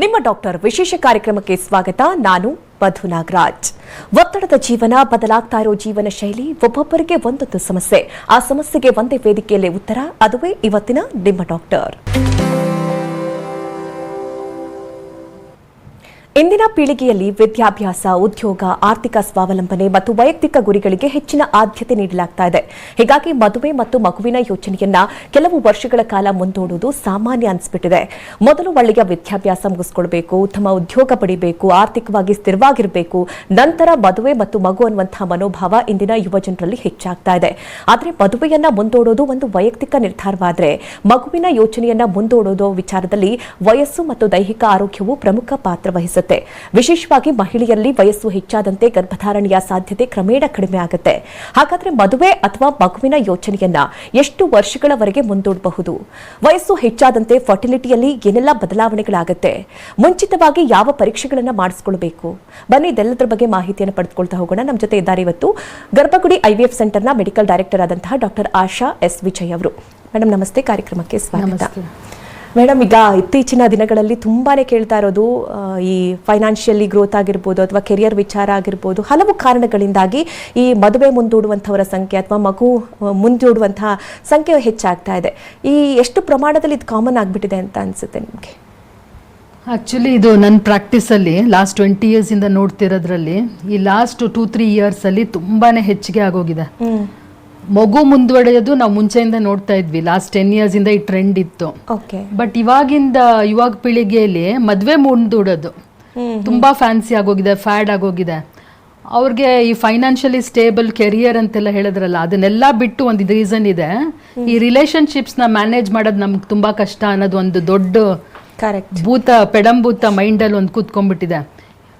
ನಿಮ್ಮ ಡಾಕ್ಟರ್ ವಿಶೇಷ ಕಾರ್ಯಕ್ರಮಕ್ಕೆ ಸ್ವಾಗತ. ನಾನು ಮಧು ನಾಗರಾಜ್. ಒತ್ತಡದ ಜೀವನ, ಬದಲಾಗ್ತಾ ಇರೋ ಜೀವನ ಶೈಲಿ, ಒಬ್ಬೊಬ್ಬರಿಗೆ ಒಂದೊಂದು ಸಮಸ್ಯೆ. ಆ ಸಮಸ್ಯೆಗೆ ಒಂದೇ ವೇದಿಕೆಯಲ್ಲಿ ಉತ್ತರ, ಅದುವೇ ಇವತ್ತಿನ ನಿಮ್ಮ ಡಾಕ್ಟರ್. ಇಂದಿನ ಪೀಳಿಗೆಯಲ್ಲಿ ವಿದ್ಯಾಭ್ಯಾಸ, ಉದ್ಯೋಗ, ಆರ್ಥಿಕ ಸ್ವಾವಲಂಬನೆ ಮತ್ತು ವೈಯಕ್ತಿಕ ಗುರಿಗಳಿಗೆ ಹೆಚ್ಚಿನ ಆದ್ಯತೆ ನೀಡಲಾಗ್ತಾ ಇದೆ. ಹೀಗಾಗಿ ಮದುವೆ ಮತ್ತು ಮಗುವಿನ ಯೋಚನೆಯನ್ನ ಕೆಲವು ವರ್ಷಗಳ ಕಾಲ ಮುಂದೂಡುವುದು ಸಾಮಾನ್ಯ ಅನಿಸ್ಬಿಟ್ಟಿದೆ. ಮೊದಲು ಒಳ್ಳೆಯ ವಿದ್ಯಾಭ್ಯಾಸ ಮುಗಿಸ್ಕೊಳ್ಬೇಕು, ಉತ್ತಮ ಉದ್ಯೋಗ ಪಡಿಬೇಕು, ಆರ್ಥಿಕವಾಗಿ ಸ್ಥಿರವಾಗಿರಬೇಕು, ನಂತರ ಮದುವೆ ಮತ್ತು ಮಗು ಅನ್ನುವಂತಹ ಮನೋಭಾವ ಇಂದಿನ ಯುವ ಜನರಲ್ಲಿ ಹೆಚ್ಚಾಗ್ತಾ ಇದೆ. ಆದರೆ ಮದುವೆಯನ್ನ ಮುಂದೂಡೋದು ಒಂದು ವೈಯಕ್ತಿಕ ನಿರ್ಧಾರವಾದರೆ, ಮಗುವಿನ ಯೋಚನೆಯನ್ನ ಮುಂದೂಡೋದು ವಿಚಾರದಲ್ಲಿ ವಯಸ್ಸು ಮತ್ತು ದೈಹಿಕ ಆರೋಗ್ಯವು ಪ್ರಮುಖ ಪಾತ್ರ ವಹಿಸುತ್ತೆ. ವಿಶೇಷವಾಗಿ ಮಹಿಳೆಯರಲ್ಲಿ ವಯಸ್ಸು ಹೆಚ್ಚಾದಂತೆ ಗರ್ಭಧಾರಣೆಯ ಸಾಧ್ಯತೆ ಕ್ರಮೇಣ ಕಡಿಮೆ ಆಗುತ್ತೆ. ಹಾಗಾದ್ರೆ ಮದುವೆ ಅಥವಾ ಮಗುವಿನ ಯೋಚನೆಯನ್ನ ಎಷ್ಟು ವರ್ಷಗಳವರೆಗೆ ಮುಂದೂಡಬಹುದು? ವಯಸ್ಸು ಹೆಚ್ಚಾದಂತೆ ಫರ್ಟಿಲಿಟಿಯಲ್ಲಿ ಏನೆಲ್ಲ ಬದಲಾವಣೆಗಳಾಗುತ್ತೆ? ಮುಂಚಿತವಾಗಿ ಯಾವ ಪರೀಕ್ಷೆಗಳನ್ನ ಮಾಡಿಸಿಕೊಳ್ಳಬೇಕು? ಬನ್ನಿ ಇದೆಲ್ಲದರ ಬಗ್ಗೆ ಮಾಹಿತಿಯನ್ನು ಪಡೆದುಕೊಳ್ತಾ ಹೋಗೋಣ. ನಮ್ಮ ಜೊತೆ ಇದ್ದಾರೆ ಇವತ್ತು ಗರ್ಭಗುಡಿ IVF ಸೆಂಟರ್ನ ಮೆಡಿಕಲ್ ಡೈರೆಕ್ಟರ್ ಆದಂತಹ ಡಾಕ್ಟರ್ ಆಶಾ S. ವಿಜಯ್ ಅವರು. ಮೇಡಮ್ ನಮಸ್ತೆ, ಕಾರ್ಯಕ್ರಮಕ್ಕೆ ಸ್ವಾಗತ. ಮೇಡಮ್, ಈಗ ಇತ್ತೀಚಿನ ದಿನಗಳಲ್ಲಿ ತುಂಬಾನೇ ಕೇಳ್ತಾ ಇರೋದು ಈ ಫೈನಾನ್ಷಿಯಲಿ ಗ್ರೋತ್ ಆಗಿರ್ಬೋದು ಅಥವಾ ಕೆರಿಯರ್ ವಿಚಾರ ಆಗಿರ್ಬೋದು, ಹಲವು ಕಾರಣಗಳಿಂದಾಗಿ ಈ ಮದುವೆ ಮುಂದೂಡುವಂಥವರ ಸಂಖ್ಯೆ ಅಥವಾ ಮಗು ಮುಂದೂಡುವಂತಹ ಸಂಖ್ಯೆ ಹೆಚ್ಚಾಗ್ತಾ ಇದೆ. ಈ ಎಷ್ಟು ಪ್ರಮಾಣದಲ್ಲಿ ಇದು ಕಾಮನ್ ಆಗಿಬಿಟ್ಟಿದೆ ಅಂತ ಅನ್ಸುತ್ತೆ ನಿಮಗೆ? ಆ್ಯಕ್ಚುಲಿ ಇದು ನನ್ನ ಪ್ರಾಕ್ಟೀಸಲ್ಲಿ ಲಾಸ್ಟ್ 20 ಇಯರ್ಸಿಂದ ನೋಡ್ತಿರೋದ್ರಲ್ಲಿ ಈ ಲಾಸ್ಟ್ 2-3 ಇಯರ್ಸಲ್ಲಿ ತುಂಬಾ ಹೆಚ್ಚಿಗೆ ಆಗೋಗಿದೆ. ಮಗು ಮುಂದುವರೆಯೋದು ನಾವು ಮುಂಚೆಯಿಂದ ನೋಡ್ತಾ ಇದ್ವಿ. ಲಾಸ್ಟ್ 10 ಇಯರ್ಸಿಂದ ಈ ಟ್ರೆಂಡ್ ಇತ್ತು. ಬಟ್ ಇವಾಗ ಪೀಳಿಗೆಯಲ್ಲಿ ಮದುವೆ ಮುಂದೂಡೋದು ತುಂಬಾ ಫ್ಯಾನ್ಸಿ ಆಗೋಗಿದೆ, ಫ್ಯಾಡ್ ಆಗೋಗಿದೆ. ಅವ್ರಿಗೆ ಈ ಫೈನಾನ್ಷಿಯಲಿ ಸ್ಟೇಬಲ್ ಕೆರಿಯರ್ ಅಂತೆಲ್ಲ ಹೇಳಿದ್ರಲ್ಲ, ಅದನ್ನೆಲ್ಲ ಬಿಟ್ಟು ಒಂದು ರೀಸನ್ ಇದೆ. ಈ ರಿಲೇಶನ್ಶಿಪ್ಸ್ನ ಮ್ಯಾನೇಜ್ ಮಾಡೋದು ನಮ್ಗೆ ತುಂಬಾ ಕಷ್ಟ ಅನ್ನೋದು ಒಂದು ದೊಡ್ಡ ಪೆಡಂಭೂತ ಮೈಂಡಲ್ಲಿ ಒಂದು ಕೂತ್ಕೊಂಡ್ಬಿಟ್ಟಿದೆ.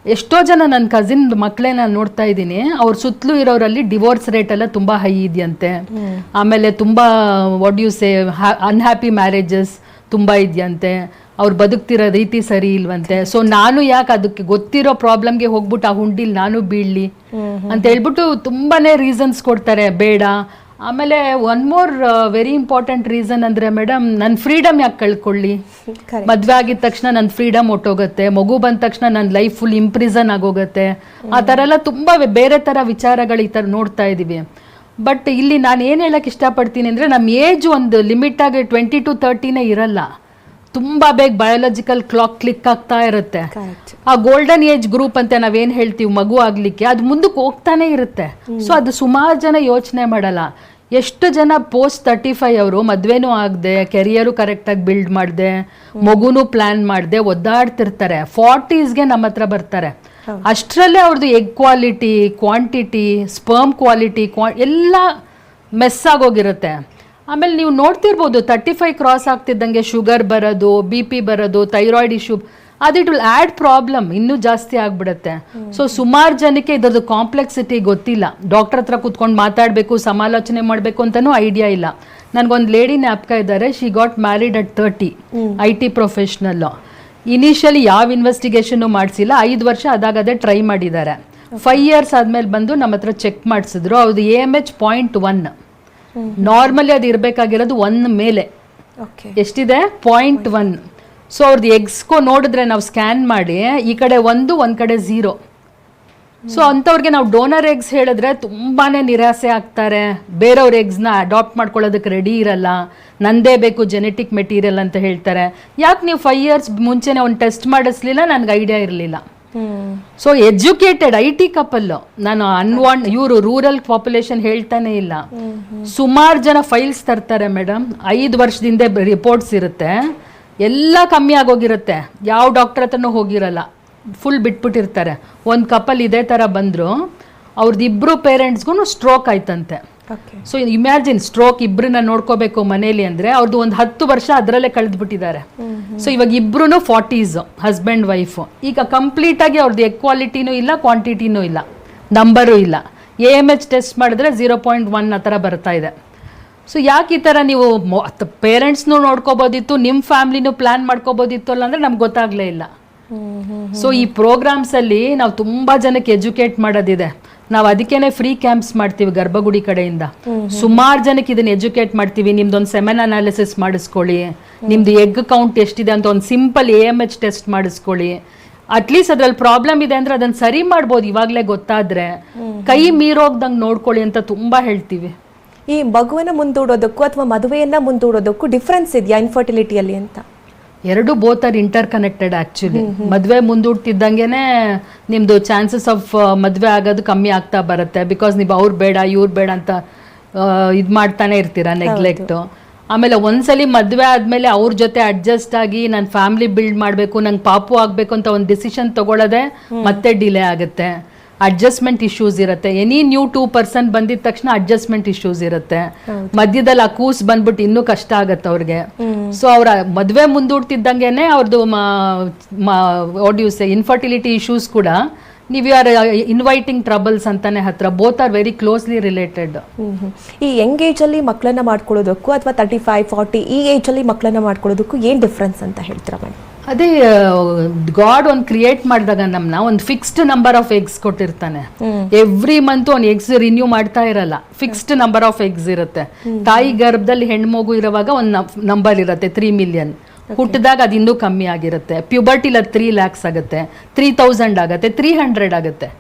ಎಷ್ಟೋ ಜನ ನನ್ನ ಕಸಿನ್ ಮಕ್ಕಳೇ ನಾನು ನೋಡ್ತಾ ಇದ್ದೀನಿ, ಅವ್ರ ಸುತ್ತಲೂ ಇರೋರಲ್ಲಿ ಡಿವೋರ್ಸ್ ರೇಟ್ ಎಲ್ಲ ತುಂಬಾ ಹೈ ಇದೆಯಂತೆ. ಆಮೇಲೆ ತುಂಬಾ ಅನ್ಹ್ಯಾಪಿ ಮ್ಯಾರೇಜಸ್ ತುಂಬಾ ಇದೆಯಂತೆ. ಅವ್ರು ಬದುಕ್ತಿರೋ ರೀತಿ ಸರಿ ಇಲ್ವಂತೆ. ಸೊ ನಾನು ಯಾಕೆ ಅದಕ್ಕೆ ಗೊತ್ತಿರೋ ಪ್ರಾಬ್ಲಮ್ಗೆ ಹೋಗ್ಬಿಟ್ಟು ಆ ಹುಂಡಿಲಿ ನಾನು ಬೀಳ್ಲಿ ಅಂತ ಹೇಳ್ಬಿಟ್ಟು ತುಂಬಾನೇ ರೀಸನ್ಸ್ ಕೊಡ್ತಾರೆ, ಬೇಡ. ಆಮೇಲೆ one more very important reason ಅಂದರೆ ಮೇಡಮ್, ನನ್ನ ಫ್ರೀಡಮ್ ಯಾಕೆ ಕಳ್ಕೊಳ್ಳಿ? ಮದುವೆ ಆಗಿದ ತಕ್ಷಣ ನನ್ನ ಫ್ರೀಡಮ್ ಹೊಟ್ಟೋಗುತ್ತೆ, ಮಗು ಬಂದ ತಕ್ಷಣ ನನ್ನ ಲೈಫ್ ಫುಲ್ ಇಂಪ್ರಿಸನ್ ಆಗೋಗುತ್ತೆ. ಆ ಥರ ಎಲ್ಲ ತುಂಬ ಬೇರೆ ಥರ ವಿಚಾರಗಳು ಈ ಥರ ನೋಡ್ತಾ ಇದ್ದೀವಿ. ಬಟ್ ಇಲ್ಲಿ ನಾನು ಏನು ಹೇಳಕ್ಕೆ ಇಷ್ಟಪಡ್ತೀನಿ ಅಂದರೆ, ನಮ್ಮ ಏಜ್ ಒಂದು ಲಿಮಿಟ್ ಆಗಿ 20 to 30 ಇರಲ್ಲ. ತುಂಬ ಬೇಗ ಬಯೋಲಾಜಿಕಲ್ ಕ್ಲಾಕ್ ಕ್ಲಿಕ್ ಆಗ್ತಾ ಇರುತ್ತೆ. ಆ ಗೋಲ್ಡನ್ ಏಜ್ ಗ್ರೂಪ್ ಅಂತ ನಾವೇನು ಹೇಳ್ತೀವಿ ಮಗು ಆಗ್ಲಿಕ್ಕೆ, ಅದು ಮುಂದಕ್ಕೆ ಹೋಗ್ತಾನೆ ಇರುತ್ತೆ. ಸೊ ಅದು ಸುಮಾರು ಜನ ಯೋಚನೆ ಮಾಡಲ್ಲ. ಎಷ್ಟು ಜನ post 35 ಅವರು ಮದ್ವೆನೂ ಆಗದೆ, ಕೆರಿಯರು ಕರೆಕ್ಟಾಗಿ ಬಿಲ್ಡ್ ಮಾಡದೆ, ಮಗುನೂ ಪ್ಲಾನ್ ಮಾಡದೆ ಒದ್ದಾಡ್ತಿರ್ತಾರೆ. 40ಸ್ಗೆ ನಮ್ಮ ಹತ್ರ ಬರ್ತಾರೆ. ಅಷ್ಟರಲ್ಲೇ ಅವ್ರದ್ದು egg quality, quantity, sperm quality ಎಲ್ಲ ಮೆಸ್ ಆಗೋಗಿರುತ್ತೆ. ಆಮೇಲೆ ನೀವು ನೋಡ್ತಿರ್ಬೋದು, 35 ಕ್ರಾಸ್ ಆಗ್ತಿದ್ದಂಗೆ ಶುಗರ್ ಬರೋದು, BP ಬರೋದು, ಥೈರಾಯ್ಡ್ ಇಶ್ಯೂ, ಅದು ಇಟ್ ವಿಲ್ ಆ್ಯಡ್ ಪ್ರಾಬ್ಲಮ್, ಇನ್ನೂ ಜಾಸ್ತಿ ಆಗ್ಬಿಡುತ್ತೆ. ಸೊ ಸುಮಾರು ಜನಕ್ಕೆ ಇದರದ್ದು ಕಾಂಪ್ಲೆಕ್ಸಿಟಿ ಗೊತ್ತಿಲ್ಲ. ಡಾಕ್ಟರ್ ಹತ್ರ ಕೂತ್ಕೊಂಡು ಮಾತಾಡಬೇಕು, ಸಮಾಲೋಚನೆ ಮಾಡಬೇಕು ಅಂತಲೂ ಐಡಿಯಾ ಇಲ್ಲ. ನನಗೊಂದು ಲೇಡಿ ಜ್ಞಾಪಕ ಇದ್ದಾರೆ. She got married at 30, IT professional. Initially ಯಾವ ಇನ್ವೆಸ್ಟಿಗೇಷನ್ನು ಮಾಡಿಸಿಲ್ಲ. 5 ವರ್ಷ ಅದಾಗದೇ ಟ್ರೈ ಮಾಡಿದ್ದಾರೆ. 5 ಇಯರ್ಸ್ ಆದಮೇಲೆ ಬಂದು ನಮ್ಮ ಹತ್ರ ಚೆಕ್ ಮಾಡಿಸಿದ್ರು. ಅವ್ರದ್ದು AMH 0.1. ನಾರ್ಮಲಿ ಅದು ಇರಬೇಕಾಗಿರೋದು 1 ಮೇಲೆ. ಎಷ್ಟಿದೆ? 0.1. ಸೊ ಅವ್ರದ್ದು ಎಗ್ಸ್ಕೋ ನೋಡಿದ್ರೆ ನಾವು ಸ್ಕ್ಯಾನ್ ಮಾಡಿ ಈ ಕಡೆ 1, ಒಂದು ಕಡೆ 0. ಸೊ ಅಂಥವ್ರಿಗೆ ನಾವು ಡೋನರ್ ಎಗ್ಸ್ ಹೇಳಿದ್ರೆ ತುಂಬಾ ನಿರಾಸೆ ಆಗ್ತಾರೆ. ಬೇರೆಯವ್ರ ಎಗ್ಸ್ನ ಅಡಾಪ್ಟ್ ಮಾಡ್ಕೊಳ್ಳೋದಕ್ಕೆ ರೆಡಿ ಇರಲ್ಲ. ನಂದೇ ಬೇಕು ಜೆನೆಟಿಕ್ ಮೆಟೀರಿಯಲ್ ಅಂತ ಹೇಳ್ತಾರೆ. ಯಾಕೆ ನೀವು 5 ಇಯರ್ಸ್ ಮುಂಚೆನೆ ಒಂದು ಟೆಸ್ಟ್ ಮಾಡಿಸ್ಲಿಲ್ಲ? ನನಗೆ ಐಡಿಯಾ ಇರಲಿಲ್ಲ. ಸೊ ಎಜುಕೇಟೆಡ್ IT ಕಪಲ್ಲು, ನಾನು ಇವರು ರೂರಲ್ ಪಾಪ್ಯುಲೇಷನ್ ಹೇಳ್ತಾನೆ ಇಲ್ಲ. ಸುಮಾರು ಜನ ಫೈಲ್ಸ್ ತರ್ತಾರೆ ಮೇಡಮ್. 5 ವರ್ಷದಿಂದ ರಿಪೋರ್ಟ್ಸ್ ಇರುತ್ತೆ, ಎಲ್ಲ ಕಮ್ಮಿ ಆಗೋಗಿರುತ್ತೆ. ಯಾವ ಡಾಕ್ಟರ್ ಹತ್ರನೂ ಹೋಗಿರಲ್ಲ, ಫುಲ್ ಬಿಟ್ಬಿಟ್ಟಿರ್ತಾರೆ. ಒಂದು ಕಪಲ್ ಇದೇ ಥರ ಬಂದರು. ಅವ್ರದ್ದು 2 ಪೇರೆಂಟ್ಸ್ಗೂ ಸ್ಟ್ರೋಕ್ ಆಯ್ತಂತೆ. ಸೊ ಇಮ್ಯಾಜಿನ್, ಸ್ಟ್ರೋಕ್ ಇಬ್ಬರನ್ನ ನೋಡ್ಕೋಬೇಕು ಮನೇಲಿ ಅಂದರೆ ಅವ್ರದ್ದು ಒಂದು 10 ವರ್ಷ ಅದರಲ್ಲೇ ಕಳೆದ್ಬಿಟ್ಟಿದ್ದಾರೆ. ಸೊ ಇವಾಗ ಇಬ್ರು 40s, ಹಸ್ಬೆಂಡ್ ವೈಫು. ಈಗ ಕಂಪ್ಲೀಟಾಗಿ ಅವ್ರದ್ದು ಎಗ್ ಕ್ವಾಲಿಟಿನೂ ಇಲ್ಲ, ಕ್ವಾಂಟಿಟಿನೂ ಇಲ್ಲ, ನಂಬರು ಇಲ್ಲ. AMH ಟೆಸ್ಟ್ ಮಾಡಿದ್ರೆ 0.1 ಆ ಥರ ಬರ್ತಾ ಇದೆ. ಸೊ ಯಾಕೆ ಈ ಥರ? ನೀವು ಪೇರೆಂಟ್ಸ್ನೂ ನೋಡ್ಕೋಬೋದಿತ್ತು, ನಿಮ್ಮ ಫ್ಯಾಮ್ಲಿನೂ ಪ್ಲ್ಯಾನ್ ಮಾಡ್ಕೋಬೋದಿತ್ತು ಅಲ್ಲ ಅಂದರೆ ನಮ್ಗೆ ಗೊತ್ತಾಗಲೇ ಇಲ್ಲ. ಸೊ ಈ ಪ್ರೋಗ್ರಾಮ್ಸ್ ಅಲ್ಲಿ ನಾವು ತುಂಬಾ ಜನಕ್ಕೆ ಎಜುಕೇಟ್ ಮಾಡೋದಿದೆ. ನಾವು ಅದಕ್ಕೇನೆ ಫ್ರೀ ಕ್ಯಾಂಪ್ಸ್ ಮಾಡ್ತೀವಿ ಗರ್ಭಗುಡಿ ಕಡೆಯಿಂದ. ಸುಮಾರು ಜನಕ್ಕೆ ಇದನ್ನ ಎಜುಕೇಟ್ ಮಾಡ್ತೀವಿ. ನಿಮ್ದೊಂದು ಸೆಮೆನ್ ಅನಾಲಿಸಿಸ್ ಮಾಡಿಸ್ಕೊಳ್ಳಿ, ನಿಮ್ದು ಎಗ್ ಕೌಂಟ್ ಎಷ್ಟಿದೆ ಅಂತ ಒಂದು ಸಿಂಪಲ್ AMH ಟೆಸ್ಟ್ ಮಾಡಿಸ್ಕೊಳ್ಳಿ. ಅಟ್ಲೀಸ್ಟ್ ಅದ್ರಲ್ಲಿ ಪ್ರಾಬ್ಲಮ್ ಇದೆ ಅಂದ್ರೆ ಅದನ್ನ ಸರಿ ಮಾಡ್ಬೋದು ಇವಾಗಲೇ ಗೊತ್ತಾದ್ರೆ. ಕೈ ಮೀರೋಗ್ದಂಗೆ ನೋಡ್ಕೊಳ್ಳಿ ಅಂತ ತುಂಬಾ ಹೇಳ್ತೀವಿ. ಈ ಮಗುವನ್ನ ಮುಂದೂಡೋದಕ್ಕೂ ಅಥವಾ ಮದುವೆಯನ್ನ ಮುಂದೂಡೋದಕ್ಕೂ ಡಿಫ್ರೆನ್ಸ್ ಇದೆಯಾ ಇನ್ಫರ್ಟಿಲಿಟಿಯಲ್ಲಿ ಅಂತ? ಎರಡು both are inter connected actually. ಮದುವೆ ಮುಂದೂಡ್ತಿದ್ದಂಗೆನೆ ನಿಮ್ದು ಚಾನ್ಸಸ್ ಆಫ್ ಮದುವೆ ಆಗೋದು ಕಮ್ಮಿ ಆಗ್ತಾ ಬರುತ್ತೆ. ಬಿಕಾಸ್ ನೀವು ಅವ್ರು ಬೇಡ ಇವ್ರು ಬೇಡ ಅಂತ ಇದು ಮಾಡ್ತಾನೆ ಇರ್ತೀರಾ, ನೆಗ್ಲೆಕ್ಟ್. ಆಮೇಲೆ ಒಂದ್ಸಲಿ ಮದುವೆ ಆದ್ಮೇಲೆ ಅವ್ರ ಜೊತೆ ಅಡ್ಜಸ್ಟ್ ಆಗಿ ನಾನು ಫ್ಯಾಮಿಲಿ ಬಿಲ್ಡ್ ಮಾಡಬೇಕು, ನಂಗೆ ಪಾಪು ಆಗಬೇಕು ಅಂತ ಒಂದು ಡಿಸಿಷನ್ ತಗೊಳ್ಳೋದೆ ಮತ್ತೆ ಡಿಲೇ ಆಗುತ್ತೆ. ಅಡ್ಜಸ್ಟ್ಮೆಂಟ್ ಇಶ್ಯೂಸ್ ಇರುತ್ತೆ. ಎನಿ ನ್ಯೂ 2% ಬಂದಿದ ತಕ್ಷಣ ಅಡ್ಜಸ್ಟ್ಮೆಂಟ್ ಇಶ್ಯೂಸ್ ಇರುತ್ತೆ. ಮಧ್ಯದಲ್ಲಿ ಆ ಕೂಸ್ ಬಂದ್ಬಿಟ್ಟು ಇನ್ನೂ ಕಷ್ಟ ಆಗತ್ತೆ ಅವ್ರಿಗೆ. ಸೊ ಅವ್ರ ಮದುವೆ ಮುಂದೂಡ್ತಿದ್ದಂಗೆನೆ ಅವ್ರದ್ದು ಇನ್ಫರ್ಟಿಲಿಟಿ ಇಶ್ಯೂಸ್ ಕೂಡ ನೀವು ಆರ್ ಇನ್ವೈಟಿಂಗ್ ಟ್ರಬಲ್ಸ್ ಅಂತಾನೆ ಹತ್ರ. Both are very closely related. ಈ ಯಂಗ್ ಏಜ್ ಅಲ್ಲಿ ಮಕ್ಕಳನ್ನ ಮಾಡ್ಕೊಳ್ಳೋದಕ್ಕೂ ಅಥವಾ 35-40 ಈ ಏಜ್ ಅಲ್ಲಿ ಮಕ್ಕಳನ್ನ ಮಾಡ್ಕೊಳ್ಳೋದಕ್ಕೂ ಏನ್ ಡಿಫ್ರೆನ್ಸ್ ಅಂತ ಹೇಳ್ತೀರಾ ಮೇಡಮ್? ಅದೇ ಗಾಡ್ ಒಂದು ಕ್ರಿಯೇಟ್ ಮಾಡಿದಾಗ ನಮ್ನ ಒಂದು ಫಿಕ್ಸ್ಡ್ ನಂಬರ್ ಆಫ್ ಎಗ್ಸ್ ಕೊಟ್ಟಿರ್ತಾನೆ. ಎವ್ರಿ ಮಂತ್ ಒಂದು ಎಗ್ಸ್ ರಿನ್ಯೂ ಮಾಡ್ತಾ ಇರಲ್ಲ, ಫಿಕ್ಸ್ಡ್ ನಂಬರ್ ಆಫ್ ಎಗ್ಸ್ ಇರುತ್ತೆ. ತಾಯಿ ಗರ್ಭದಲ್ಲಿ ಹೆಣ್ಮಗು ಇರುವಾಗ ಒಂದು ನಂಬರ್ ಇರುತ್ತೆ 3 ಮಿಲಿಯನ್. ಹುಟ್ಟಿದಾಗ ಅದು ಇನ್ನೂ ಕಮ್ಮಿ ಆಗಿರುತ್ತೆ. ಪ್ಯೂಬರ್ಟಿಲಿ ಅದು 3 lakhs ಆಗುತ್ತೆ, 3000 ಆಗುತ್ತೆ, 300 ಆಗುತ್ತೆ.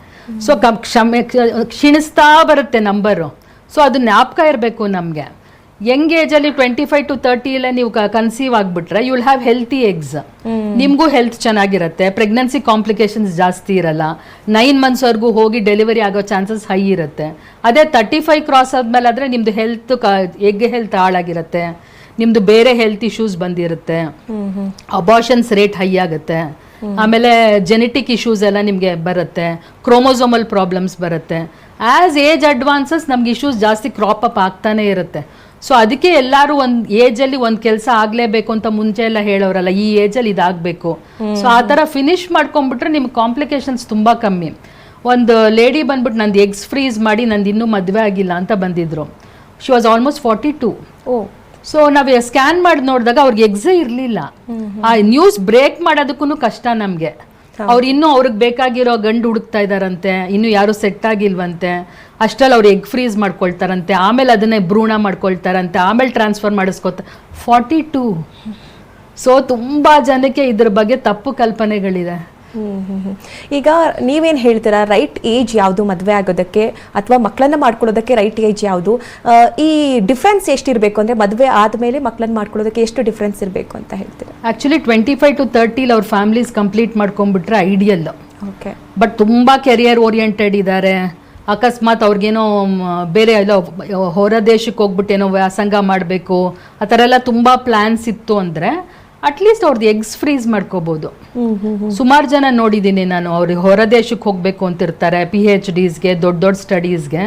ಸೊ ಕ್ಷೀಣಿಸ್ತಾ ಬರುತ್ತೆ ನಂಬರು. ಸೊ ಅದು ಜ್ಞಾಪಕ ಇರಬೇಕು ನಮಗೆ. ಯಂಗ್ ಏಜಲ್ಲಿ 25 to 30 ನೀವು ಕನ್ಸೀವ್ ಆಗಿಬಿಟ್ರೆ you will have healthy eggs. ನಿಮಗೂ ಹೆಲ್ತ್ ಚೆನ್ನಾಗಿರುತ್ತೆ, ಪ್ರೆಗ್ನೆನ್ಸಿ ಕಾಂಪ್ಲಿಕೇಶನ್ಸ್ ಜಾಸ್ತಿ ಇರಲ್ಲ, 9 months ವರೆಗೂ ಹೋಗಿ ಡೆಲಿವರಿ ಆಗೋ ಚಾನ್ಸಸ್ ಹೈ ಇರುತ್ತೆ. ಅದೇ 35 ಕ್ರಾಸ್ ಆದ್ಮೇಲೆ ಆದರೆ ನಿಮ್ದು ಹೆಲ್ತ್ ಎಗ್ ಹೆಲ್ತ್ ಹಾಳಾಗಿರುತ್ತೆ, ನಿಮ್ದು ಬೇರೆ ಹೆಲ್ತ್ ಇಶ್ಯೂಸ್ ಬಂದಿರುತ್ತೆ, ಅಬಾರ್ಷನ್ಸ್ ರೇಟ್ ಹೈ ಆಗುತ್ತೆ, ಆಮೇಲೆ ಜೆನೆಟಿಕ್ ಇಶ್ಯೂಸ್ ಎಲ್ಲ ನಿಮಗೆ ಬರುತ್ತೆ, ಕ್ರೋಮೋಸೋಮಲ್ ಪ್ರಾಬ್ಲಮ್ಸ್ ಬರುತ್ತೆ. ಆಸ್ ಏಜ್ ಅಡ್ವಾನ್ಸಸ್ ನಮ್ಗೆ ಇಶ್ಯೂಸ್ ಜಾಸ್ತಿ ಕ್ರಾಪ್ ಅಪ್ ಆಗ್ತಾನೆ ಇರುತ್ತೆ. ಸೊ ಅದಕ್ಕೆ ಎಲ್ಲರೂ ಒಂದು ಏಜಲ್ಲಿ ಒಂದು ಕೆಲಸ ಆಗಲೇಬೇಕು ಅಂತ ಮುಂಚೆ ಎಲ್ಲ ಹೇಳೋರಲ್ಲ, ಈ ಏಜಲ್ಲಿ ಇದಾಗಬೇಕು. ಸೊ ಆ ಥರ ಫಿನಿಶ್ ಮಾಡ್ಕೊಂಡ್ಬಿಟ್ರೆ ನಿಮ್ಗೆ ಕಾಂಪ್ಲಿಕೇಶನ್ಸ್ ತುಂಬ ಕಮ್ಮಿ. ಒಂದು ಲೇಡಿ ಬಂದ್ಬಿಟ್ಟು ನಂದು ಎಗ್ಸ್ ಫ್ರೀಸ್ ಮಾಡಿ ನಂದು ಇನ್ನೂ ಮದುವೆ ಆಗಿಲ್ಲ ಅಂತ ಬಂದಿದ್ರು. She was almost 42. ಸೊ ನಾವು ಸ್ಕ್ಯಾನ್ ಮಾಡಿ ನೋಡಿದಾಗ ಅವ್ರಿಗೆ ಎಗ್ಸೇ ಇರಲಿಲ್ಲ. ಆ ನ್ಯೂಸ್ ಬ್ರೇಕ್ ಮಾಡೋದಕ್ಕೂ ಕಷ್ಟ ನಮಗೆ. ಅವ್ರು ಇನ್ನೂ ಅವ್ರಿಗೆ ಬೇಕಾಗಿರೋ ಗಂಡು ಹುಡುಕ್ತಾ ಇದ್ದಾರಂತೆ, ಇನ್ನು ಯಾರು ಸೆಟ್ ಆಗಿಲ್ವಂತೆ. ಅಷ್ಟರಲ್ಲಿ ಅವ್ರು ಎಗ್ ಫ್ರೀಸ್ ಮಾಡ್ಕೊಳ್ತಾರಂತೆ, ಆಮೇಲೆ ಅದನ್ನೇ ಭ್ರೂಣ ಮಾಡ್ಕೊಳ್ತಾರಂತೆ, ಆಮೇಲೆ ಟ್ರಾನ್ಸ್ಫರ್ ಮಾಡಿಸ್ಕೊತಾರೆ. 42. ಸೊ ತುಂಬ ಜನಕ್ಕೆ ಇದ್ರ ಬಗ್ಗೆ ತಪ್ಪು ಕಲ್ಪನೆಗಳಿದೆ. ಈಗ ನೀವೇನು ಹೇಳ್ತೀರಾ, ರೈಟ್ ಏಜ್ ಯಾವುದು ಮದುವೆ ಆಗೋದಕ್ಕೆ ಅಥವಾ ಮಕ್ಕಳನ್ನ ಮಾಡ್ಕೊಳ್ಳೋದಕ್ಕೆ ರೈಟ್ ಏಜ್ ಯಾವುದು? ಈ ಡಿಫ್ರೆನ್ಸ್ ಎಷ್ಟಿರಬೇಕು ಅಂದರೆ ಮದುವೆ ಆದಮೇಲೆ ಮಕ್ಕಳನ್ನ ಮಾಡ್ಕೊಳ್ಳೋದಕ್ಕೆ ಎಷ್ಟು ಡಿಫ್ರೆನ್ಸ್ ಇರಬೇಕು ಅಂತ ಹೇಳ್ತೀರಾ? ಆ್ಯಕ್ಚುಲಿ 25 to 30 ಅವ್ರ ಫ್ಯಾಮಿಲೀಸ್ ಕಂಪ್ಲೀಟ್ ಮಾಡ್ಕೊಂಡ್ಬಿಟ್ರೆ ಐಡಿಯಲ್. ಓಕೆ. ಬಟ್ ತುಂಬ ಕೆರಿಯರ್ ಓರಿಯೆಂಟೆಡ್ ಇದ್ದಾರೆ. ಅಕಸ್ಮಾತ್ ಅವ್ರಿಗೇನೋ ಬೇರೆ ಎಲ್ಲೋ ಹೊರ ದೇಶಕ್ಕೆ ಹೋಗ್ಬಿಟ್ಟೇನೋ ವ್ಯಾಸಂಗ ಮಾಡಬೇಕು ಆ ಥರ ಎಲ್ಲ ತುಂಬ ಪ್ಲ್ಯಾನ್ಸ್ ಇತ್ತು ಅಂದರೆ ಅಟ್ಲೀಸ್ಟ್ ಅವ್ರದ್ದು ಎಗ್ಸ್ ಫ್ರೀಸ್ ಮಾಡ್ಕೋಬೋದು. ಸುಮಾರು ಜನ ನೋಡಿದ್ದೀನಿ ನಾನು, ಅವ್ರಿಗೆ ಹೊರ ದೇಶಕ್ಕೆ ಹೋಗಬೇಕು ಅಂತಿರ್ತಾರೆ, PhDsಗೆ ದೊಡ್ಡ ದೊಡ್ಡ ಸ್ಟಡೀಸ್ಗೆ